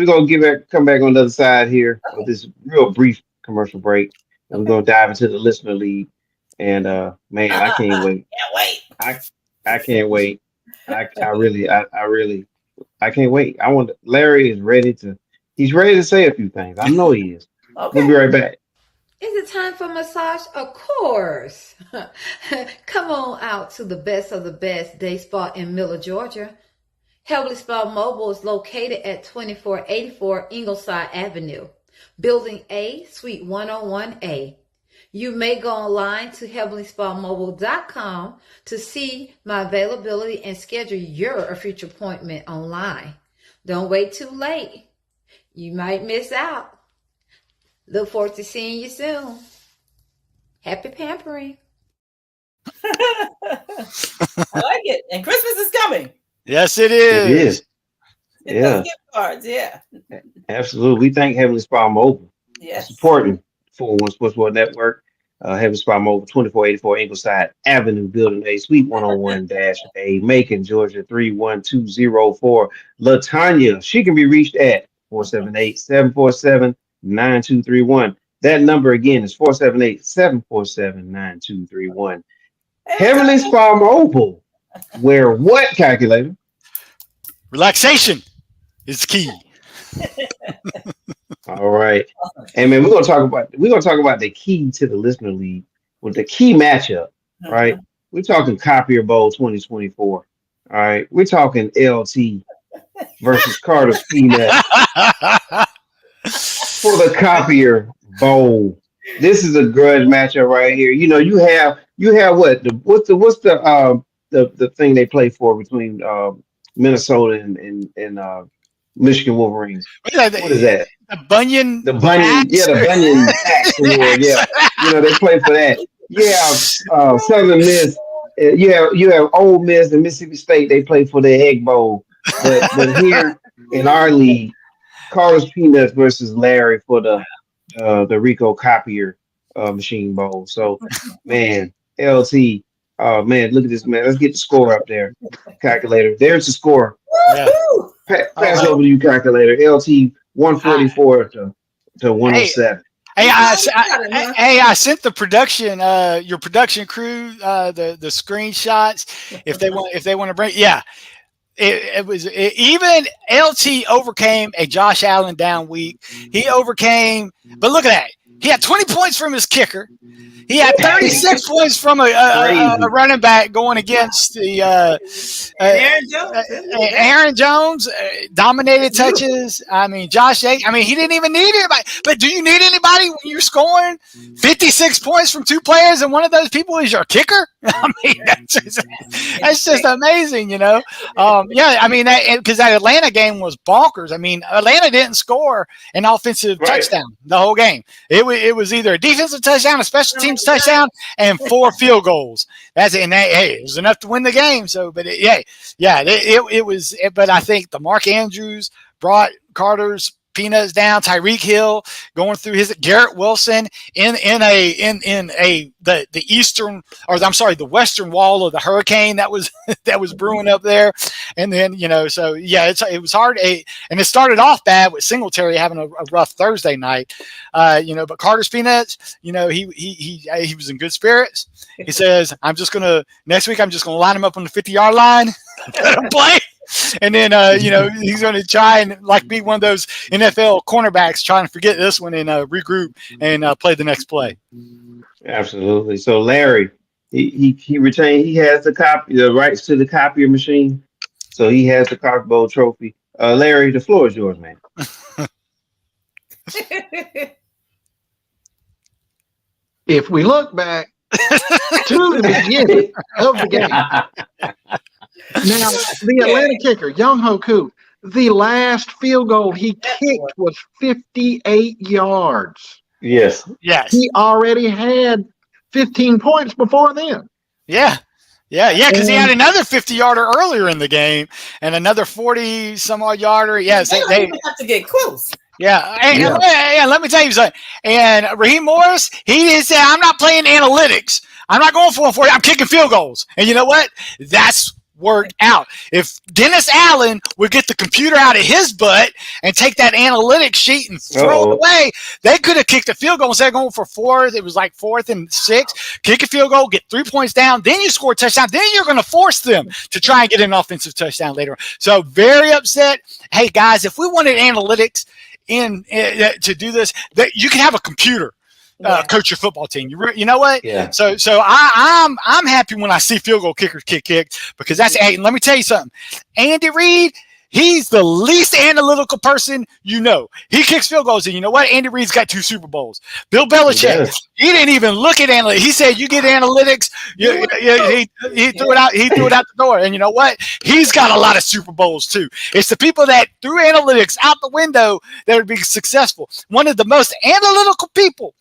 S3: gonna come back on the other side here with this real brief commercial break, and we're gonna dive into the listener league. And man, I can't wait. I can't wait. I can't wait. Larry is ready to. He's ready to say a few things. I know he is.
S2: Okay.
S3: We'll be right back.
S5: Is it time for massage? Of course. Come on out to the best of the best day spa in Miller, Georgia. Heavenly Spa Mobile is located at 2484 Ingleside Avenue, Building A, Suite 101A. You may go online to heavenlyspamobile.com to see my availability and schedule your future appointment online. Don't wait too late. You might miss out. Look forward to seeing you soon. Happy pampering.
S2: I like it. And Christmas is coming.
S1: Yes, it
S3: It
S1: is.
S3: is.
S2: Get
S3: Yeah.
S2: those gift cards. Yeah.
S3: Absolutely. We thank Heavenly Spa Mobile
S2: Yes.
S3: supporting 401 Sports World Network. Heavenly Spa Mobile, 2484 Ingleside Avenue, Building A, Suite 101-A, Macon, Georgia, 31204. LaTanya, she can be reached at 478-747-9231. That number again is 478-747-9231. Heavenly Spa Mobile, where what, Calculator?
S1: Relaxation is key.
S3: All right. And man, we're gonna talk about the key to the listener league with the key matchup, right? We're talking Copier Bowl 2024. All right. We're talking LT versus Carter's Peanut for the Copier Bowl. This is a grudge matchup right here. You know, you have what? What's the thing they play for between Minnesota and Michigan Wolverines? What is that?
S1: The Bunyan.
S3: The Bunyan,
S1: Max?
S3: the Bunyan Tax Award, yeah. You know, they play for that. You have Southern Miss, you have Ole Miss and Mississippi State, they play for the Egg Bowl. But here in our league, Carlos Peanuts versus Larry for the Rico Copier Machine Bowl. So man, LT, man, look at this, man. Let's get the score up there. Calculator. There's the score.
S1: Yeah.
S3: Pass over to you, Calculator. LT 144 to 107.
S1: Hey, I sent the production, your production crew, the screenshots. If they want to bring, yeah, even LT overcame a Josh Allen down week. He overcame, but look at that. He had 20 points from his kicker. He had 36 points from a running back going against the Aaron Jones. Dominated touches. I mean, Josh. I mean, he didn't even need anybody. But do you need anybody when you're scoring 56 points from two players and one of those people is your kicker? I mean, that's just amazing, you know. Yeah, I mean, because that Atlanta game was bonkers. I mean, Atlanta didn't score an offensive touchdown the whole game. It was either a defensive touchdown, a special teams touchdown, and 4 field goals. That's it. And hey, it was enough to win the game. So, but it was. But I think the Mark Andrews brought Carter's Peanuts down. Tyreek Hill going through his Garrett Wilson in the eastern, or I'm sorry, the western wall of the hurricane that was brewing up there. And then, you know, so yeah, it was hard. And it started off bad with Singletary having a rough Thursday night, you know, but Carter's Peanuts, you know, he was in good spirits. He says, next week I'm just gonna line him up on the 50-yard line, let him play. And then, you know, he's going to try and be one of those NFL cornerbacks trying to forget this one and regroup and play the next play.
S3: Absolutely. So Larry, he retained. He has the rights to the copier machine. So he has the Cock Bowl trophy. Larry, the floor is yours, man.
S4: If we look back to the beginning of the game. Now, the Atlanta kicker, Young-Ho Koo, the last field goal he kicked was 58 yards.
S3: Yes.
S4: He already had 15 points before then.
S1: Yeah, because he had another 50-yarder earlier in the game and another 40-some-odd yarder. Yes,
S2: they have to get close.
S1: Yeah, and let me tell you something. And Raheem Morris, he said, "I'm not playing analytics. I'm not going for 40. I'm kicking field goals." And you know what? That's worked out. If Dennis Allen would get the computer out of his butt and take that analytics sheet and throw it away, they could have kicked a field goal instead of going for 4th. It was like 4th and 6. Kick a field goal, get 3 points down, then you score a touchdown. Then you're going to force them to try and get an offensive touchdown later on. So very upset. Hey guys, if we wanted analytics to do this, that you can have a computer
S2: Yeah.
S1: coach your football team. You know what?
S3: Yeah.
S1: So I'm happy when I see field goal kickers get kicked because that's. Hey, let me tell you something. Andy Reid. He's the least analytical person you know. He kicks field goals, and you know what? Andy Reid's got 2 Super Bowls. Bill Belichick, he didn't even look at analytics. He said, "You get analytics." He threw it out. He threw it out the door. And you know what? He's got a lot of Super Bowls too. It's the people that threw analytics out the window that would be successful. One of the most analytical people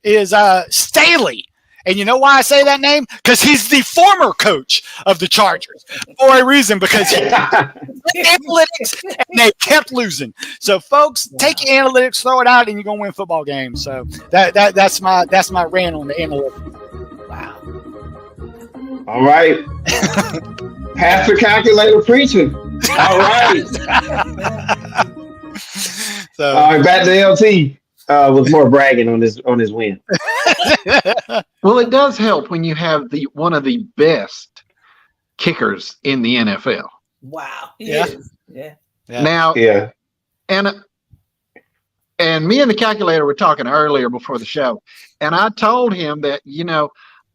S1: is Staley. And you know why I say that name? Because he's the former coach of the Chargers for a reason. Because he analytics and they kept losing. So, folks, take your analytics, throw it out, and you're gonna win football games. So that's my rant on the analytics.
S2: Wow.
S3: All right. Pastor Calculator preaching. All right.
S1: So,
S3: All right, back to LT. With more bragging on his win.
S4: Well, it does help when you have one of the best kickers in the NFL.
S2: Wow. He
S1: Yeah.
S2: is. Yeah.
S1: Yeah.
S4: Now,
S3: Yeah.
S4: and me and the calculator were talking earlier before the show, and I told him that,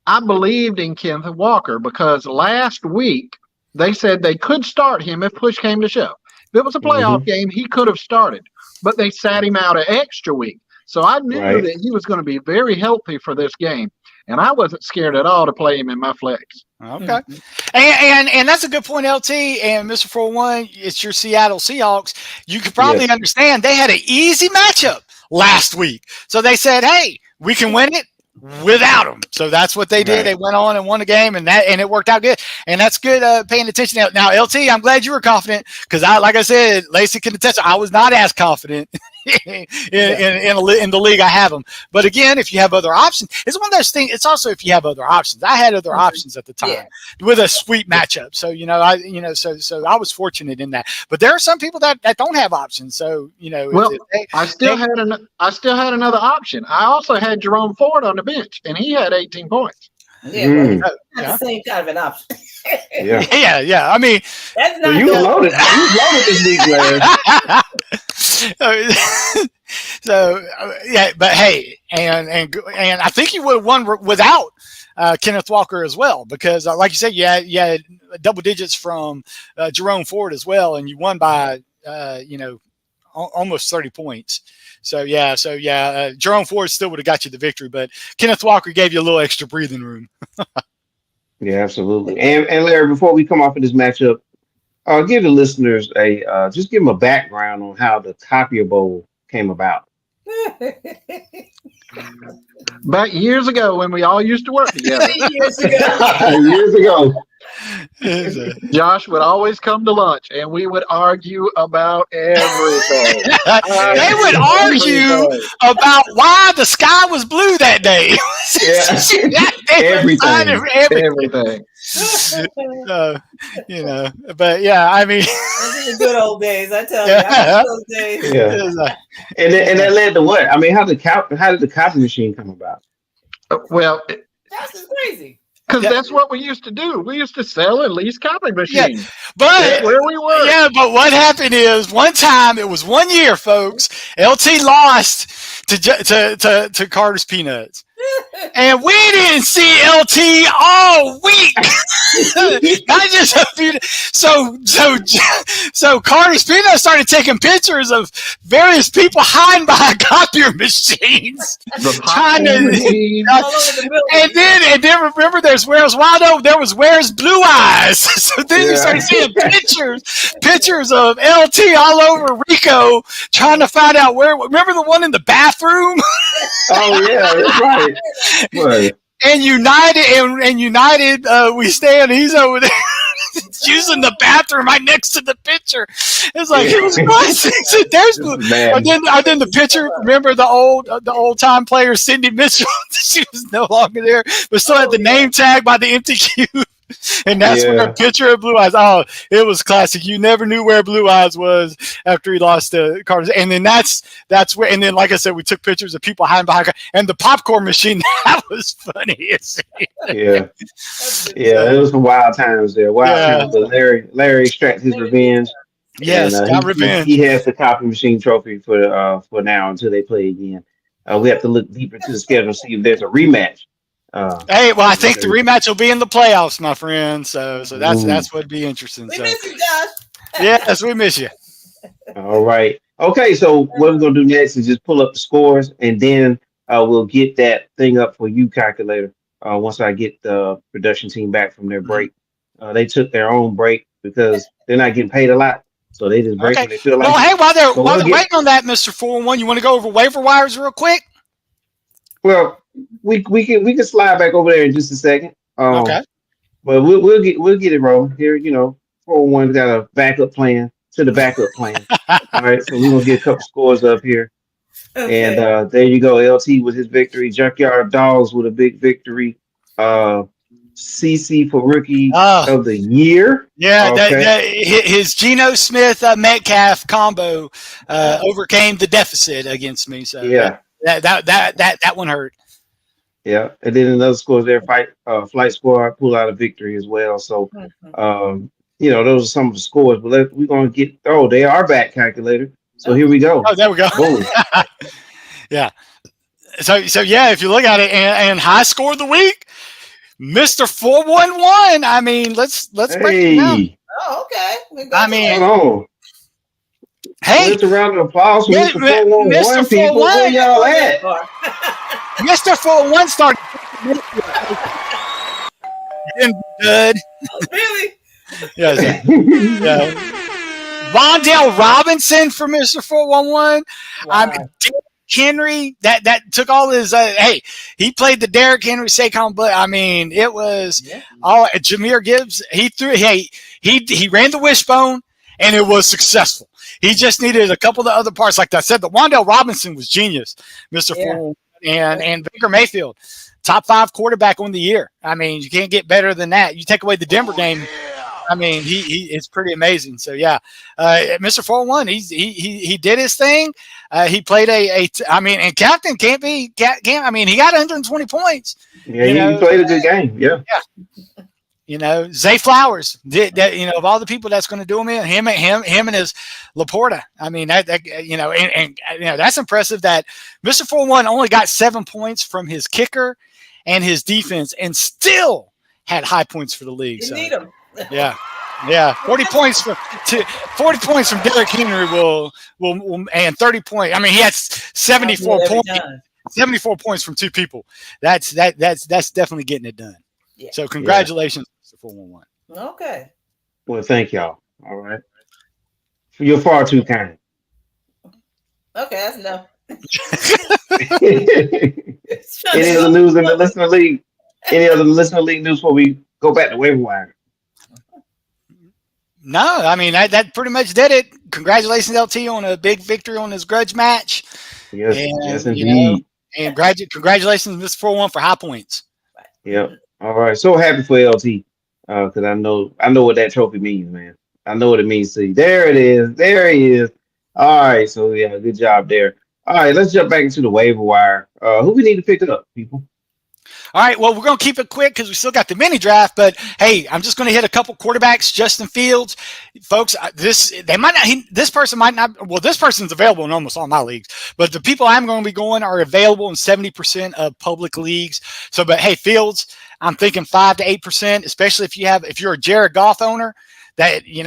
S4: I believed in Kenneth Walker because last week they said they could start him if push came to shove. If it was a playoff game, he could have started, but they sat him out an extra week. So I knew that he was going to be very healthy for this game, and I wasn't scared at all to play him in my flex.
S1: Okay. And that's a good point, LT and Mr. 401. It's your Seattle Seahawks. You could probably understand they had an easy matchup last week. So they said, hey, we can win it without him. So that's what they did.
S3: Right.
S1: They went on and won the game, and it worked out good. And that's good paying attention. Now, LT, I'm glad you were confident because like I said, Lacey can attest, I was not as confident in the league I have them. But again, if you have other options, it's one of those things. It's also if you have other options. I had other options at the time with a sweet matchup. So so I was fortunate in that. But there are some people that don't have options. So
S4: I still had another option. I also had Jerome Ford on the bench, and he had 18 points.
S2: Yeah, but not the same kind of an option.
S1: Yeah. I mean,
S2: that's not
S3: you loaded. You loaded this league, Larry.
S1: But hey, and I think you would have won without Kenneth Walker as well because, like you said, you had double digits from Jerome Ford as well, and you won by almost 30 points. So Jerome Ford still would have got you the victory, but Kenneth Walker gave you a little extra breathing room.
S3: Yeah, absolutely. And Larry, before we come off of this matchup, give the listeners just give them a background on how the Copier Bowl came about.
S4: Back years ago when we all used to work together.
S2: Years ago.
S3: Years ago.
S4: Josh would always come to lunch and we would argue about everything.
S1: They would argue about why the sky was blue that day.
S3: Everything.
S1: But yeah, I mean,
S2: those are the good old days. I tell you, I miss those days.
S3: Yeah. And that led to what? I mean, how did the copy machine come about?
S4: Well,
S2: That's just crazy.
S4: because that's what we used to do. We used to sell and lease copy machines.
S1: Yeah, but
S4: that's where we were.
S1: Yeah, but what happened is one time, it was 1 year, folks. LT lost to Carter's Peanuts. And we didn't see LT all week. Not just a few. So Carter's Peanuts started taking pictures of various people hiding behind copier machines.
S4: Trying to,
S2: All over the building.
S1: and then remember, there's Where's Waldo. There was Where's Blue Eyes. So then you started seeing pictures of LT all over Rico, trying to find out where. Remember the one in the bathroom?
S3: Oh yeah, that's right. Right.
S1: And United, we stand. He's over there using the bathroom right next to the picture. It's like it was crazy. There's and then the picture. Remember the old time player Cindy Mitchell? She was no longer there, but still had the name tag by the empty cube. And that's where a picture of Blue Eyes. Oh, it was classic. You never knew where Blue Eyes was after he lost to Carter. And then that's where. And then, like I said, we took pictures of people hiding behind and the popcorn machine. That was funny.
S3: Yeah, it was some wild times there. Times. But Larry extracted his revenge.
S1: Yes,
S3: and,
S1: got revenge.
S3: He has the copy machine trophy for now until they play again. We have to look deeper into the schedule and see if there's a rematch.
S1: Hey, well, I think the rematch will be in the playoffs, my friend. So that's what'd be interesting.
S2: We
S1: So
S2: miss you, Josh.
S1: yes, we miss you.
S3: All right. Okay, so what we're gonna do next is just pull up the scores, and then we'll get that thing up for you, calculator. Once I get the production team back from their break, they took their own break because they're not getting paid a lot, so they just break
S1: Okay.
S3: when they feel like
S1: Well,
S3: it.
S1: hey, while they're
S3: So we'll get.
S1: waiting on that, Mister 411, you want to go over waiver wires real quick?
S3: Well, we can slide back over there in just a second.
S1: Okay.
S3: But we'll get it rolling here. 4-1 got a backup plan to the backup plan. All right, so we're gonna get a couple scores up here. And
S2: Okay.
S3: there you go, LT with his victory. Junkyard Dogs with a big victory. CC for rookie
S1: Uh,
S3: of the year.
S1: yeah,
S3: Okay.
S1: his Geno Smith Metcalf combo overcame the deficit against me. So
S3: Yeah.
S1: that one hurt.
S3: Yeah. And then another scores there, Flight Squad pull out a victory as well. So those are some of the scores. But we're gonna get they are back, calculator. So here we go.
S1: Oh, there we go.
S3: Boom.
S1: Yeah. So yeah, if you look at it, and high score of the week, Mr. 411. I mean, let's break it down.
S3: Hey,
S2: Oh, okay.
S1: I mean,
S3: hold on.
S1: hey,
S3: Where's the round of applause for Mr.
S1: Mr.
S3: 411 people? Where
S1: 411,
S3: y'all at?
S1: Mr. 411 started good.
S2: Really?
S1: Yeah. Rondell Robinson for Mr. 411. I mean, Derrick Henry, that took all his. Hey, he played the Derrick Henry Saquon, but I mean, it was all Jahmyr Gibbs. He threw. Hey, he ran the wishbone, and it was successful. He just needed a couple of the other parts, like I said. The Wandale Robinson was genius, Mr. 411, and Baker Mayfield, top 5 quarterback on the year. I mean, you can't get better than that. You take away the Denver game. I mean, he it's pretty amazing. So yeah, Mr. 401, he did his thing. He played and captain can't. I mean, he got 120 points.
S3: Yeah, he played a good game. Yeah.
S1: Zay Flowers did that. Of all the people that's going to do him and his Laporta. I mean, and that's impressive that Mr. 401 only got 7 points from his kicker and his defense, and still had high points for the league.
S2: You
S1: So.
S2: need them.
S1: Yeah. 40 points from Derrick Henry will and 30 points. I mean, he had 74 points. 74 points from 2 people. That's definitely getting it done.
S2: Yeah.
S1: So congratulations, Mr. 411.
S2: Okay.
S3: Well, thank y'all. All right. You're far too kind.
S2: Okay, that's enough.
S3: Any other news in the listener league? Any other listener league news before we go back to waiver wire?
S1: No, I mean that pretty much did it. Congratulations, LT, on a big victory on his grudge match.
S3: Yes, indeed.
S1: And congratulations, Mr. 401, for high points.
S3: Yep. All right. So happy for LT. Because I know what that trophy means, man. I know what it means to you. There it is. There he is. All right. So yeah, good job there. All right, let's jump back into the waiver wire. Who we need to pick up, people?
S1: All right, well, we're going to keep it quick because we still got the mini draft. But hey, I'm just going to hit a couple quarterbacks. Justin Fields, folks. This person might not. Well, this person's available in almost all my leagues, but the people I'm going to be going are available in 70% of public leagues. So, but hey, Fields, I'm thinking 5 to 8%, especially if you're a Jared Goff owner. That you're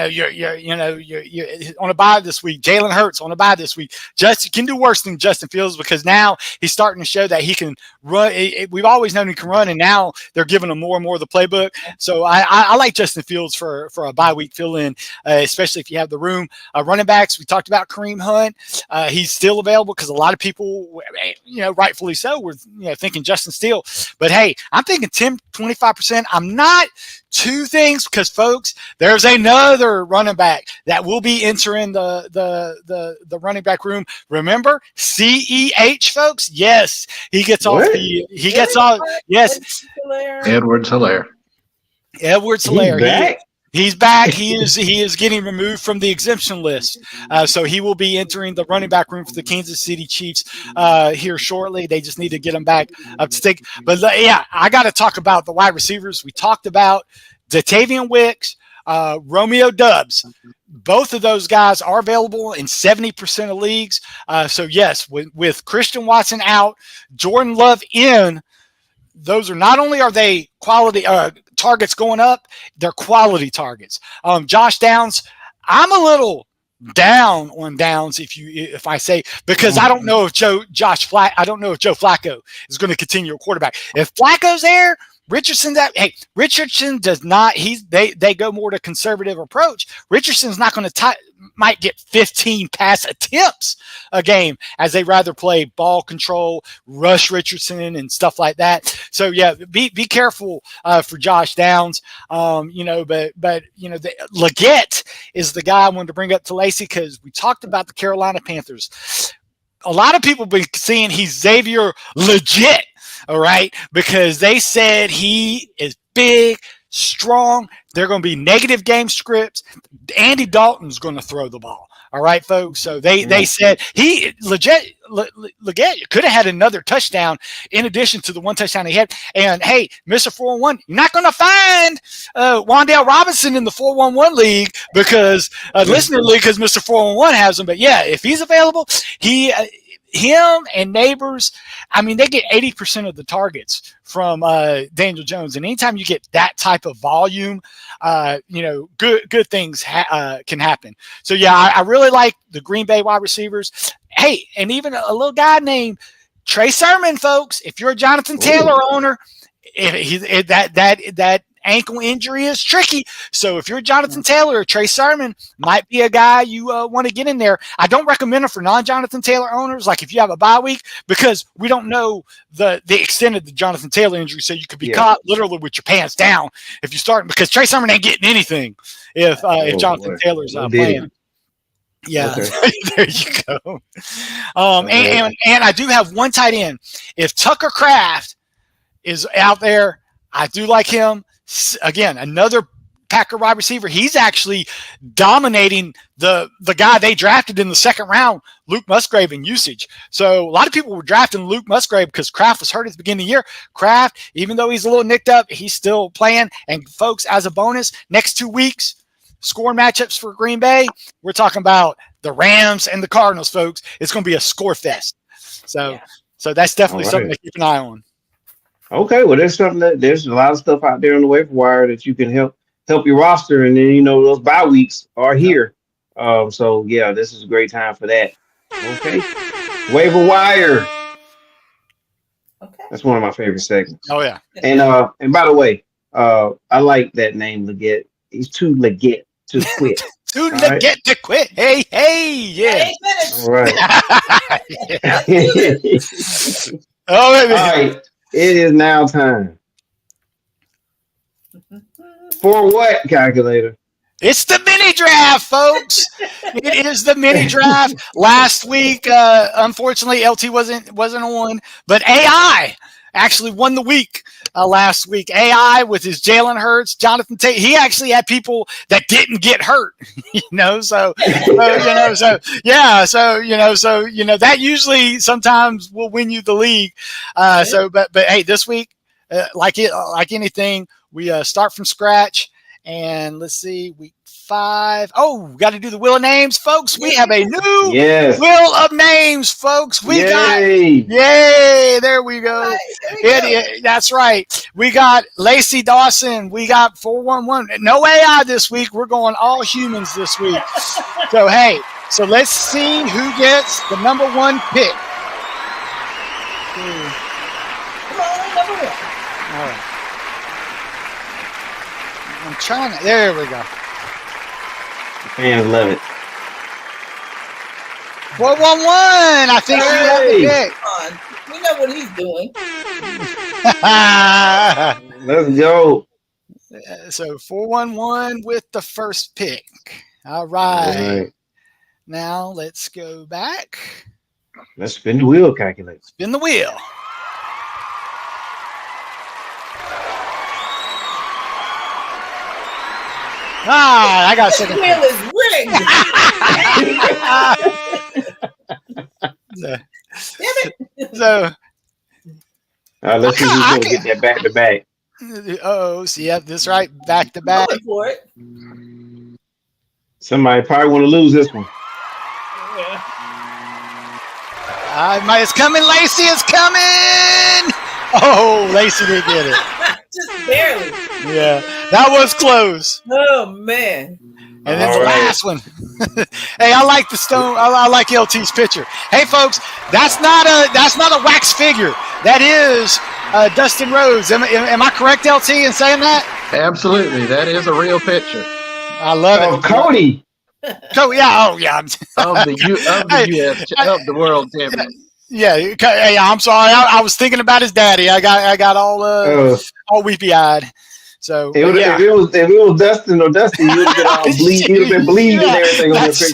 S1: on a bye this week. Jalen Hurts on a bye this week. Justin can do worse than Justin Fields because now he's starting to show that he can run. We've always known he can run, and now they're giving him more and more of the playbook. So I like Justin Fields for a bye week fill in, especially if you have the room. Running backs, we talked about Kareem Hunt. He's still available because a lot of people, rightfully so, were thinking Justin Steele. But hey, I'm thinking 25%. I'm not. 2 things, because folks, there's another running back that will be entering the running back room. Remember CEH, folks? Yes, he gets off the. He gets off. Yes,
S4: Edwards-Helaire.
S1: He's back. He is getting removed from the exemption list. So he will be entering the running back room for the Kansas City Chiefs here shortly. They just need to get him back up to stick. But yeah, I got to talk about the wide receivers. We talked about Dotavian Wicks, Romeo Dubs. Both of those guys are available in 70% of leagues. So yes, with Christian Watson out, Jordan Love in, those are not only are they quality targets going up, they're quality targets. Josh Downs, I'm a little down on Downs if I say, because I don't know if Joe Flacco is going to continue a quarterback. If Flacco's there, Richardson does not. They go more to conservative approach. Richardson's not going to might get 15 pass attempts a game as they rather play ball control, rush Richardson and stuff like that. So yeah, be careful for Josh Downs. But Leggett is the guy I wanted to bring up to Lacey because we talked about the Carolina Panthers. A lot of people have been saying he's Xavier legit. All right, because they said he is big, strong. They're going to be negative game scripts. Andy Dalton's going to throw the ball. All right, folks. So they said he legit could have had another touchdown in addition to the one touchdown he had. And hey, Mr. 411, you're not going to find Wan'Dale Robinson in the 411 league because listener league because Mr. 411 has him. But yeah, if he's available, him and Neighbors, I mean, they get 80% of the targets from Daniel Jones. And anytime you get that type of volume, good things can happen. So, yeah, I really like the Green Bay wide receivers. Hey, and even a little guy named Trey Sermon, folks. If you're a Jonathan Taylor owner, that ankle injury is tricky. So if you're Jonathan Taylor or Trey Sermon, might be a guy you want to get in there. I don't recommend it for non-Jonathan Taylor owners, like if you have a bye week, because we don't know the extent of the Jonathan Taylor injury. So you could be caught literally with your pants down if you start, because Trey Sermon ain't getting anything if Jonathan Taylor's playing. Yeah, okay. There you go. And I do have one tight end. If Tucker Kraft is out there, I do like him. Again, another Packer wide receiver. He's actually dominating the guy they drafted in the second round, Luke Musgrave, in usage. So a lot of people were drafting Luke Musgrave because Kraft was hurt at the beginning of the year. Kraft, even though he's a little nicked up, he's still playing. And folks, as a bonus, next 2 weeks, scoring matchups for Green Bay, we're talking about the Rams and the Cardinals, folks. It's going to be a score fest. So that's definitely something to keep an eye on.
S3: Okay, well, there's a lot of stuff out there on the waiver wire that you can help your roster, and then those bye weeks are here. So yeah, this is a great time for that. Okay, waiver wire. Okay, that's one of my favorite segments.
S1: Oh yeah,
S3: and by the way, I like that name Leggett. He's too Leggett to quit.
S1: Too Leggett to quit. Hey, yeah.
S3: All right.
S1: All
S3: right. It is now time. For what, Calculator?
S1: It's the mini draft, folks. It is the mini draft. Last week, unfortunately, LT wasn't on, but AI actually won the week last week. AI with his Jalen Hurts, Jonathan Tate. He actually had people that didn't get hurt, So that usually sometimes will win you the league. But hey, this week, like anything, we start from scratch. And let's see, week 5. Oh, we got to do the wheel of names, folks. We have a new wheel of names, folks. We got, there we go. That's right. We got Lacey Dawson. We got 411. No AI this week. We're going all humans this week. So, hey, let's see who gets the number 1 pick.
S2: Come on, number 1.
S1: All right. I'm trying to. There we go.
S3: The fans love it.
S1: 411. I think you have the pick.
S2: We know what he's doing.
S3: Let's go.
S1: So 411 with the first pick. All right. Now let's go back.
S3: Let's spin the wheel, Calculator.
S1: Spin the wheel. I got a second.
S2: The wheel is rigged.
S1: So
S3: let's see who's going to get that back to back.
S1: Oh, see, yeah, that's right. Back to back.
S2: For it.
S3: Somebody probably want to lose this one.
S1: It's coming, Lacey. It's coming. Oh, Lacey did get it.
S2: Just barely.
S1: Yeah, that was close.
S2: Oh man.
S1: And then
S3: All
S1: the
S3: right.
S1: last one. Hey, I like the stone. I like LT's picture. Hey, folks, that's not a wax figure. That is Dustin Rhodes. Am I correct, LT, in saying that?
S4: Absolutely, that is a real picture
S1: I love
S3: Oh,
S1: it.
S3: Cody.
S1: Oh yeah. Oh yeah.
S4: of the world champion.
S1: Yeah. Hey, I'm sorry. I was thinking about his daddy. I got all weepy eyed. So
S3: If it was Dustin or Dusty, you'd have been all bleed. You'd have been bleeding and everything on your picture.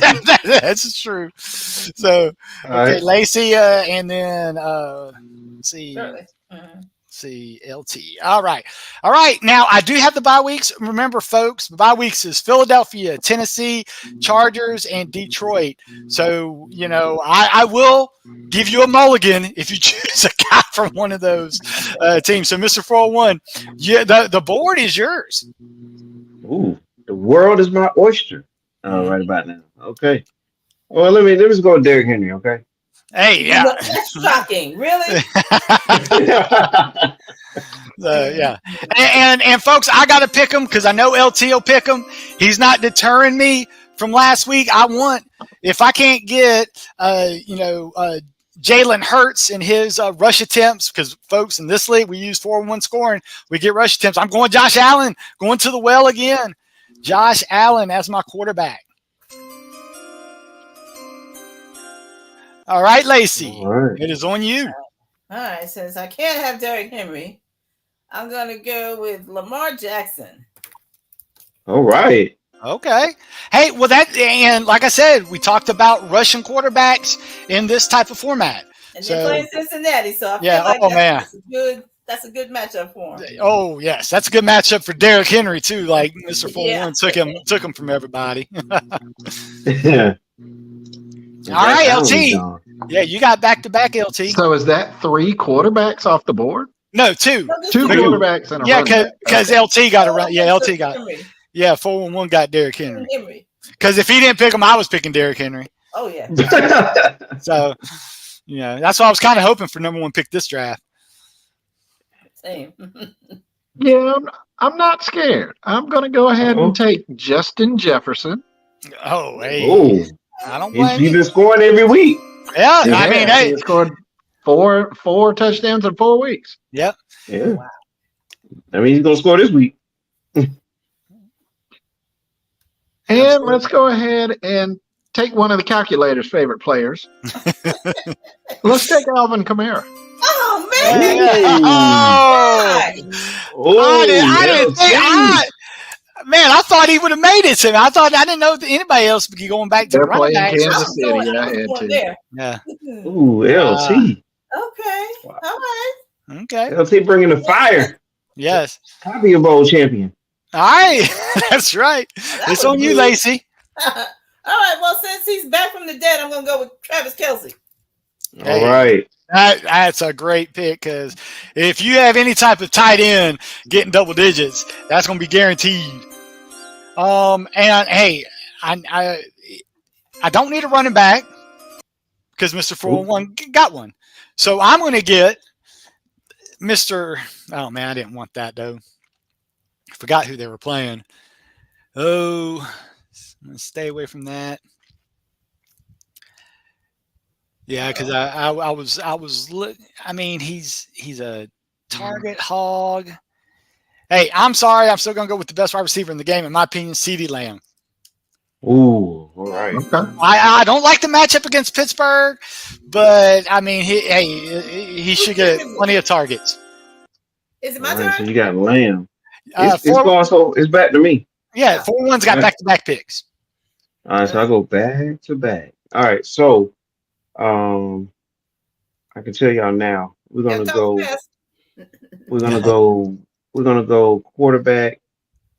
S1: That's true. So
S3: All right.
S1: Lacey, and then let's see.
S2: Certainly.
S1: See LT. All right. Now I do have the bye weeks. Remember, folks, the bye weeks is Philadelphia, Tennessee, Chargers, and Detroit. So I will give you a mulligan if you choose a guy from one of those teams. So, Mr. 401, the board is yours.
S3: Ooh, the world is my oyster. Right about now. Okay. Well, let me just go with Derrick Henry. Okay.
S1: Hey, yeah.
S2: That's shocking. Really?
S1: Yeah. And folks, I got to pick him because I know LT will pick him. He's not deterring me from last week. If I can't get, Jalen Hurts in his rush attempts, because folks in this league we use 4-1 scoring, we get rush attempts. I'm going Josh Allen, going to the well again. Josh Allen as my quarterback. All right, Lacey.
S3: All right.
S1: It is on you.
S2: All right. Since I can't have Derrick Henry, I'm gonna go with Lamar Jackson.
S3: All right.
S1: Okay. Hey, well, and like I said, we talked about Russian quarterbacks in this type of format.
S2: And they're playing Cincinnati, so I feel
S1: yeah.
S2: like that's a good matchup for him.
S1: Oh yes, that's a good matchup for Derrick Henry too. Like Mr. 4-1 took him from everybody. All right, LT. Yeah, you got back-to-back LT.
S4: So is that 3 quarterbacks off the board?
S1: No, 2.
S4: 2 quarterbacks and a
S1: yeah,
S4: running back.
S1: because LT got a run. Yeah, LT got. Yeah, 4-1 got Derrick Henry. Because if he didn't pick him, I was picking Derrick Henry.
S2: Oh yeah.
S1: So, that's why I was kind of hoping for number 1 pick this draft.
S2: Same.
S4: Yeah, I'm not scared. I'm going to go ahead and take Justin Jefferson.
S1: Oh, hey.
S3: Oh.
S1: I don't blame
S3: He's been scoring every week.
S1: Yeah, I mean, hey.
S4: He scored four touchdowns in 4 weeks.
S1: Yep.
S3: Yeah. Wow. I mean, he's going to score this week.
S4: And let's go ahead and take one of the calculator's favorite players. Let's take Alvin Kamara.
S2: Oh man!
S1: I didn't think. I thought he would have made it. I didn't know that anybody else would be going back to
S4: They're
S1: the running
S4: playing
S1: backs.
S4: Kansas City. I had to.
S1: Yeah.
S3: Ooh, LT.
S2: Okay. All right.
S1: Okay.
S3: LT bringing the fire.
S1: Yes.
S3: Copy a bowl champion.
S1: All right. That's right. It's on you, Lacey.
S2: All right. Well, since he's back from the dead, I'm going to go with Travis Kelce.
S3: All right.
S1: That's a great pick because if you have any type of tight end getting double digits, that's going to be guaranteed. And hey, I don't need a running back because Mr. 401 got one. So I'm going to get Mr. Oh man, I didn't want that though. I forgot who they were playing. Oh, I'm going to stay away from that. Yeah, because I mean, he's a target hog. Hey, I'm sorry. I'm still going to go with the best wide receiver in the game, in my opinion, CeeDee Lamb.
S3: Ooh, all right.
S4: Okay.
S1: I don't like the matchup against Pittsburgh, but I mean, he should get plenty of targets.
S2: Is it my
S3: Right,
S2: turn?
S3: so you got Lamb. It's back to me.
S1: Yeah, 4-1's got back-to-back picks.
S3: All right, so I go back to back. All right, so I can tell y'all now. We're gonna go quarterback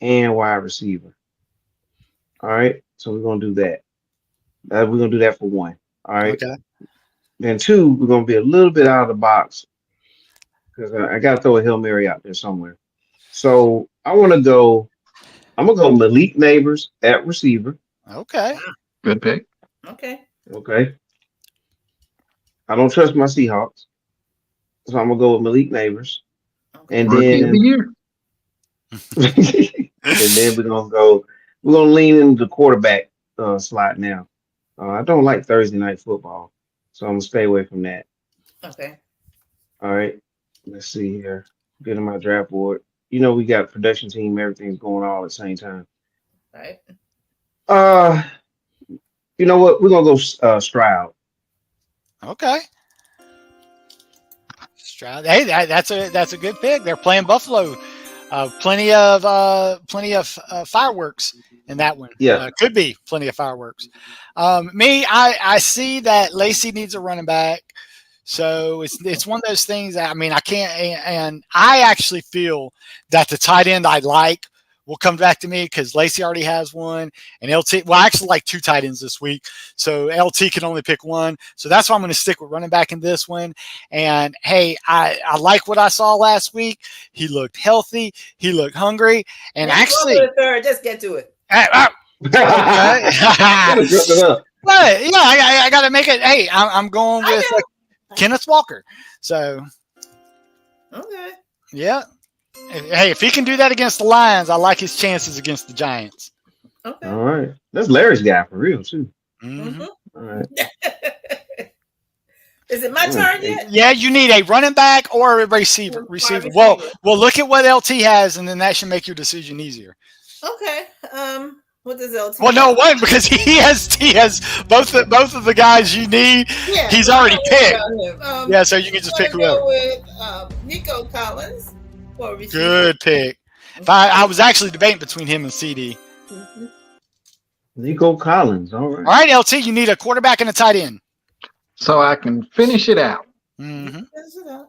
S3: and wide receiver. All right, so we're gonna do that. We're gonna do that for 1. All right.
S1: Okay.
S3: Then 2, we're gonna be a little bit out of the box because I gotta throw a Hail Mary out there somewhere. So I'm gonna go Malik Neighbors at receiver.
S1: Okay.
S4: Good pick.
S2: Okay.
S3: Okay. I don't trust my Seahawks, so I'm gonna go with Malik Neighbors,
S2: Okay.
S3: and
S4: Rookie of the
S3: then
S4: year.
S3: and then we're gonna go. We're gonna lean into the quarterback slot now. I don't like Thursday night football, so I'm gonna stay away from that.
S2: Okay.
S3: All right. Let's see here. Get on my draft board. You know we got production team, everything's going all at the same time.
S2: All right.
S3: Uh, you know what? We're gonna go Stroud.
S1: Okay. Stroud. Hey, that's a good pick. They're playing Buffalo. Plenty of fireworks in that one.
S3: Yeah.
S1: Could be plenty of fireworks. I see that Lacey needs a running back. So it's one of those things that, I mean, I can't, and I actually feel that the tight end I like will come back to me because Lacey already has one, and LT. Well, I actually like two tight ends this week, so LT can only pick one. So that's why I'm going to stick with running back in this one. And hey, I like what I saw last week. He looked healthy. He looked hungry, and actually,
S2: just get to it.
S1: Okay. But yeah, I got to make it. Hey, I'm going with Kenneth Walker. So,
S2: Okay.
S1: yeah. Hey, if he can do that against the Lions, I like his chances against the Giants.
S2: Okay.
S3: All right. That's Larry's guy for real too.
S1: Mm-hmm.
S3: All right.
S2: Is it my turn yet?
S1: Yeah, you need a running back or a receiver. Well, look at what LT has, and then that should make your decision easier.
S2: Okay. What does LT?
S1: Well, no, one because he has both of the guys you need.
S2: Yeah,
S1: he's already picked.
S2: Yeah,
S1: so you can just pick whoever.
S2: Go with Nico Collins for receiver.
S1: Good pick. If I was actually debating between him and CD.
S2: Mm-hmm.
S3: Nico Collins. All right.
S1: All right, LT, you need a quarterback and a tight end.
S4: So I can finish it out.
S1: Mm-hmm.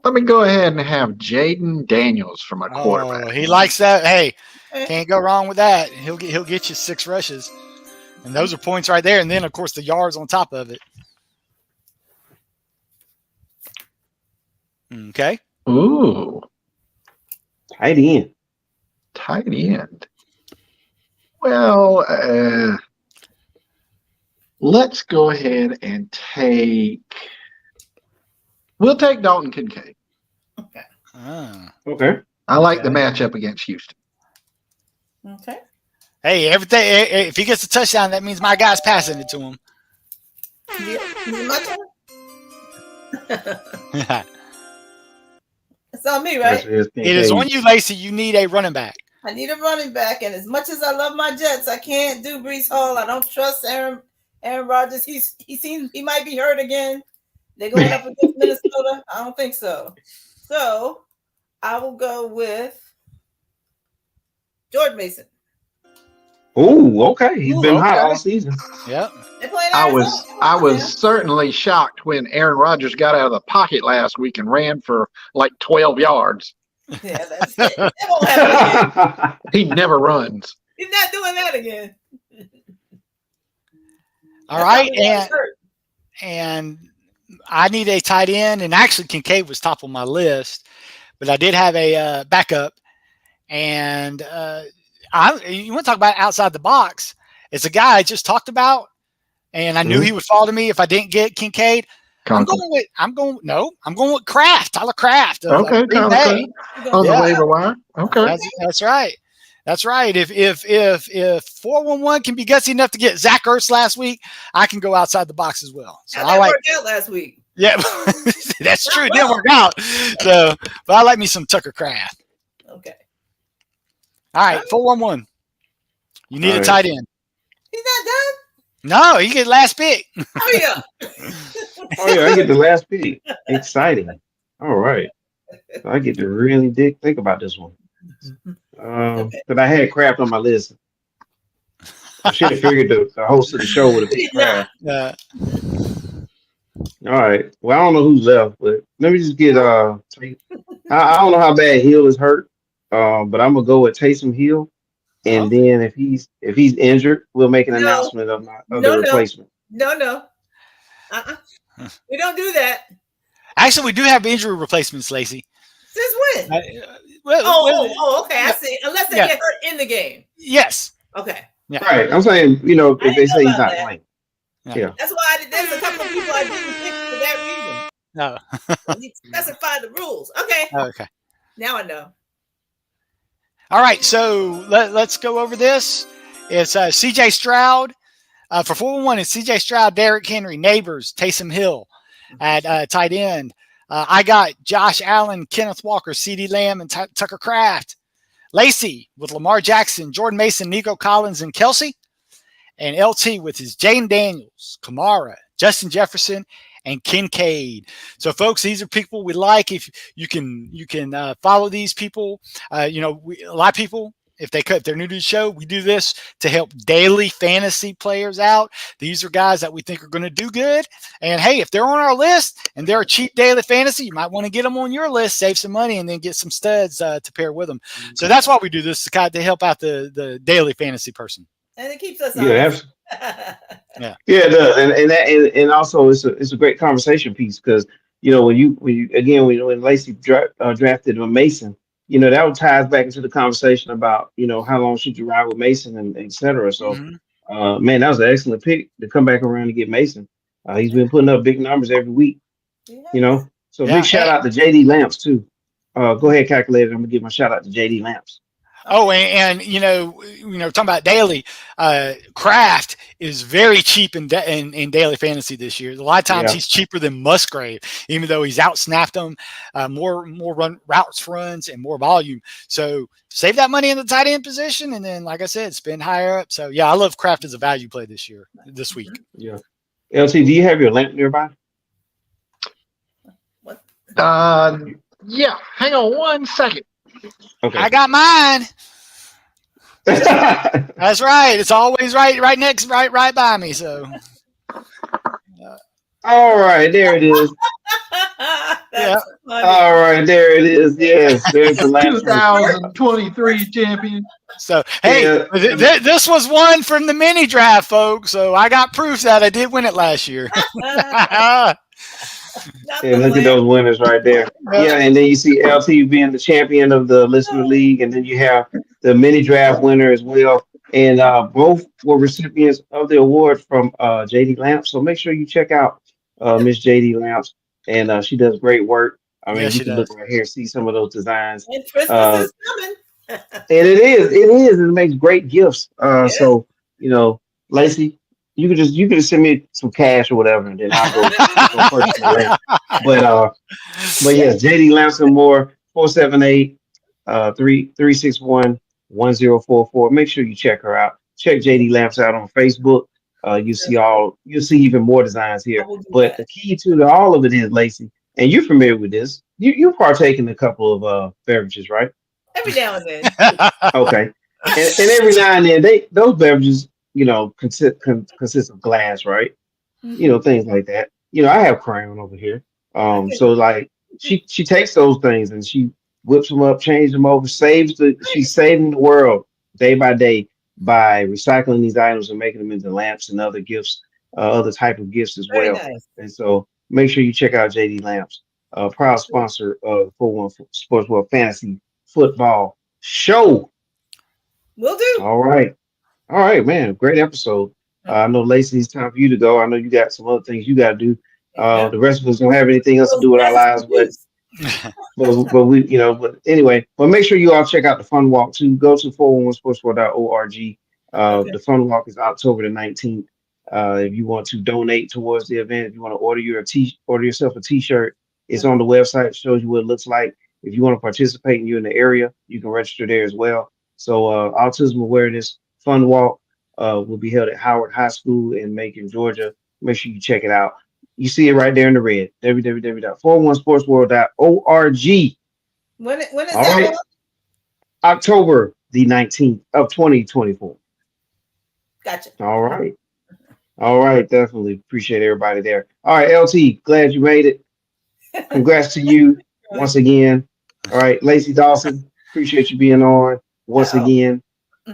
S4: Let me go ahead and have Jaden Daniels for my quarterback.
S1: Oh, he likes that. Hey, can't go wrong with that. He'll get you 6 rushes, and those are points right there. And then of course the yards on top of it. Okay.
S4: Ooh,
S3: Tight end.
S4: tight end. Well, let's go ahead and we'll take Dalton Kincaid.
S2: Okay.
S3: Okay.
S4: I like the matchup against Houston.
S2: Okay.
S1: Hey, everything. If he gets a touchdown, that means my guy's passing it to him.
S2: Is it my turn? It's on me, right?
S1: It is on you, Lacey. You need a running back.
S2: I need a running back, and as much as I love my Jets, I can't do Breece Hall. I don't trust Aaron Rodgers. He might be hurt again. They're going up against Minnesota. I don't think so. So I will go with George Mason.
S3: Oh, okay. He's been hot all season.
S1: Yep.
S4: I was certainly shocked when Aaron Rodgers got out of the pocket last week and ran for like 12 yards.
S2: Yeah, that's it. That won't happen again.
S4: He never runs.
S2: He's not doing that again.
S1: All right, and I need a tight end, and actually Kincaid was top on my list, but I did have a backup, and you want to talk about outside the box? It's a guy I just talked about, and I knew he would fall to me if I didn't get Kincaid. I'm going with Kraft, Tyler Kraft.
S4: Okay, Tyler Kraft on the waiver wire. Okay,
S1: that's right. That's right. If 411 can be gutsy enough to get Zach Ertz last week, I can go outside the box as well. So
S2: I worked out last week.
S1: Yeah, that's true. It didn't work out. So, but I like me some Tucker Kraft.
S2: Okay.
S1: All right, 411. You need a tight end.
S2: He's not done.
S1: No, you get last pick.
S2: Oh yeah.
S3: I get the last pick. Exciting. All right. So I get to really think about this one. But I had Kraft on my list. I should have figured the host of the show would have been Kraft. All right. Well, I don't know who's left, but let me just get I don't know how bad Hill is hurt, but I'm gonna go with Taysom Hill. And then if he's injured, we'll make an announcement of the replacement.
S2: No. We don't do that.
S1: Actually, we do have injury replacements, Lacey.
S2: Since when?
S1: Okay.
S2: I see. Unless they get hurt in the game.
S1: Yes.
S2: Okay.
S1: Yeah.
S3: Right. I'm saying, you know,
S2: I
S3: if they
S2: didn't know
S3: say he's
S2: about
S3: not
S2: that.
S3: playing.
S1: Yeah.
S3: Yeah.
S2: That's why there's a couple of people I didn't pick for that reason.
S1: No.
S2: You specify the rules. Okay.
S1: Okay.
S2: Now I know.
S1: All right. So let's go over this. It's C.J. Stroud. For 4-1, it's C.J. Stroud, Derrick Henry, Neighbors, Taysom Hill at tight end. I got Josh Allen, Kenneth Walker, C.D. Lamb, and Tucker Kraft. Lacey with Lamar Jackson, Jordan Mason, Nico Collins, and Kelsey. And LT with his Jaden Daniels, Kamara, Justin Jefferson, and Kincaid. So, folks, these are people we like. If you can follow these people. A lot of people, if they're new to the show, we do this to help daily fantasy players out. These are guys that we think are going to do good. And hey, if they're on our list and they're a cheap daily fantasy, you might want to get them on your list, save some money, and then get some studs to pair with them. So that's why we do this, to help out the daily fantasy person.
S2: And it keeps us
S3: honest.
S1: Yeah.
S3: Yeah, it does. And also it's a great conversation piece because when you when Lacey drafted Mason, that ties back into the conversation about how long should you ride with Mason and et cetera. So man, that was an excellent pick to come back around to get Mason. He's been putting up big numbers every week. So big shout out to JD Lamps too. Go ahead, calculator. I'm gonna give my shout out to JD Lamps.
S1: Oh, and talking about daily, Kraft is very cheap in daily fantasy this year. A lot of times he's cheaper than Musgrave, even though he's out-snapped them, more routes runs and more volume. So save that money in the tight end position, and then, like I said, spend higher up. So yeah, I love Kraft as a value play this week.
S3: Yeah. LT, do you have your lamp nearby?
S2: What?
S4: Yeah. Hang on 1 second.
S3: Okay.
S1: I got mine. That's right. It's always right by me. So.
S3: All right, there it is.
S1: Yeah.
S3: All right, there it is. Yes, there's the last
S4: 2023 champion.
S1: So hey, this was one from the mini draft, folks. So I got proof that I did win it last year.
S3: Yeah, look at those winners right there. Yeah, and then you see LT being the champion of the listener league, and then you have the mini draft winner as well. And both were recipients of the award from JD Lamps. So make sure you check out Miss JD Lamps, and she does great work. I mean, you can look right here, see some of those designs.
S2: And Christmas is coming.
S3: And it is. It makes great gifts. So Lacey, you could just send me some cash or whatever, and then I'll go purchase the lamp. But yes, JD Lamps and More, 478-361-1044. Make sure you check her out. Check JD Lamps out on Facebook. You'll see even more designs here. But the key to all of it is, Lacey, and you're familiar with this. You partake in a couple of beverages, right?
S2: Every now and then.
S3: Okay. And every now and then those beverages, consist of glass, right? Things like that. I have Crown over here. So like she takes those things and she whips them up, changes them over, she's saving the world day by day by recycling these items and making them into lamps and other gifts, other type of gifts as well. Nice. And so make sure you check out JD Lamps, proud sponsor of 4-1 Sports World Fantasy Football Show.
S2: Will do.
S3: All right, man. Great episode. I know, Lacey, it's time for you to go. I know you got some other things you got to do. The rest of us don't have anything else to do with our lives, but we, but anyway, but make sure you all check out the Fun Walk too. Go to 411sportsworld.org. The Fun Walk is October the 19th. If you want to donate towards the event, if you want to order yourself a t-shirt, it's on the website. It shows you what it looks like. If you want to participate and you're in the area, you can register there as well. So Autism Awareness Fun Walk will be held at Howard High School in Macon, Georgia. Make sure you check it out. You see it right there in the red. www.411sportsworld.org.
S2: When is
S3: All
S2: that?
S3: Right. October the 19th of 2024.
S2: Gotcha.
S3: All right. Definitely appreciate everybody there. All right, LT, glad you made it. Congrats to you once again. All right, Lacey Dawson, appreciate you being on once again.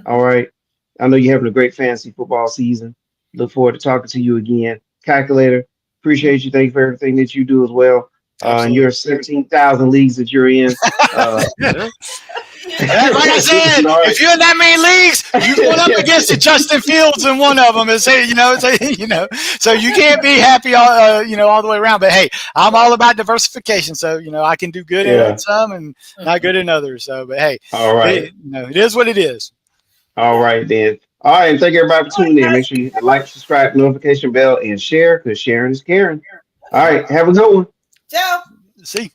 S3: All right. I know you're having a great fantasy football season. Look forward to talking to you again. Calculator, appreciate you. Thank you for everything that you do as well. And your 17,000 leagues that you're in.
S1: Like I said, if you're in that many leagues, you're going up against the Justin Fields in one of them. So you can't be happy all the way around. But hey, I'm all about diversification. So I can do good in some and not good in others. So, but hey,
S3: all right,
S1: it is what it is.
S3: all right then. All right, and thank everybody for tuning in. Make sure you hit the like, subscribe, notification bell, and share because sharing is caring. All right, have a good one.
S2: Ciao.
S1: See.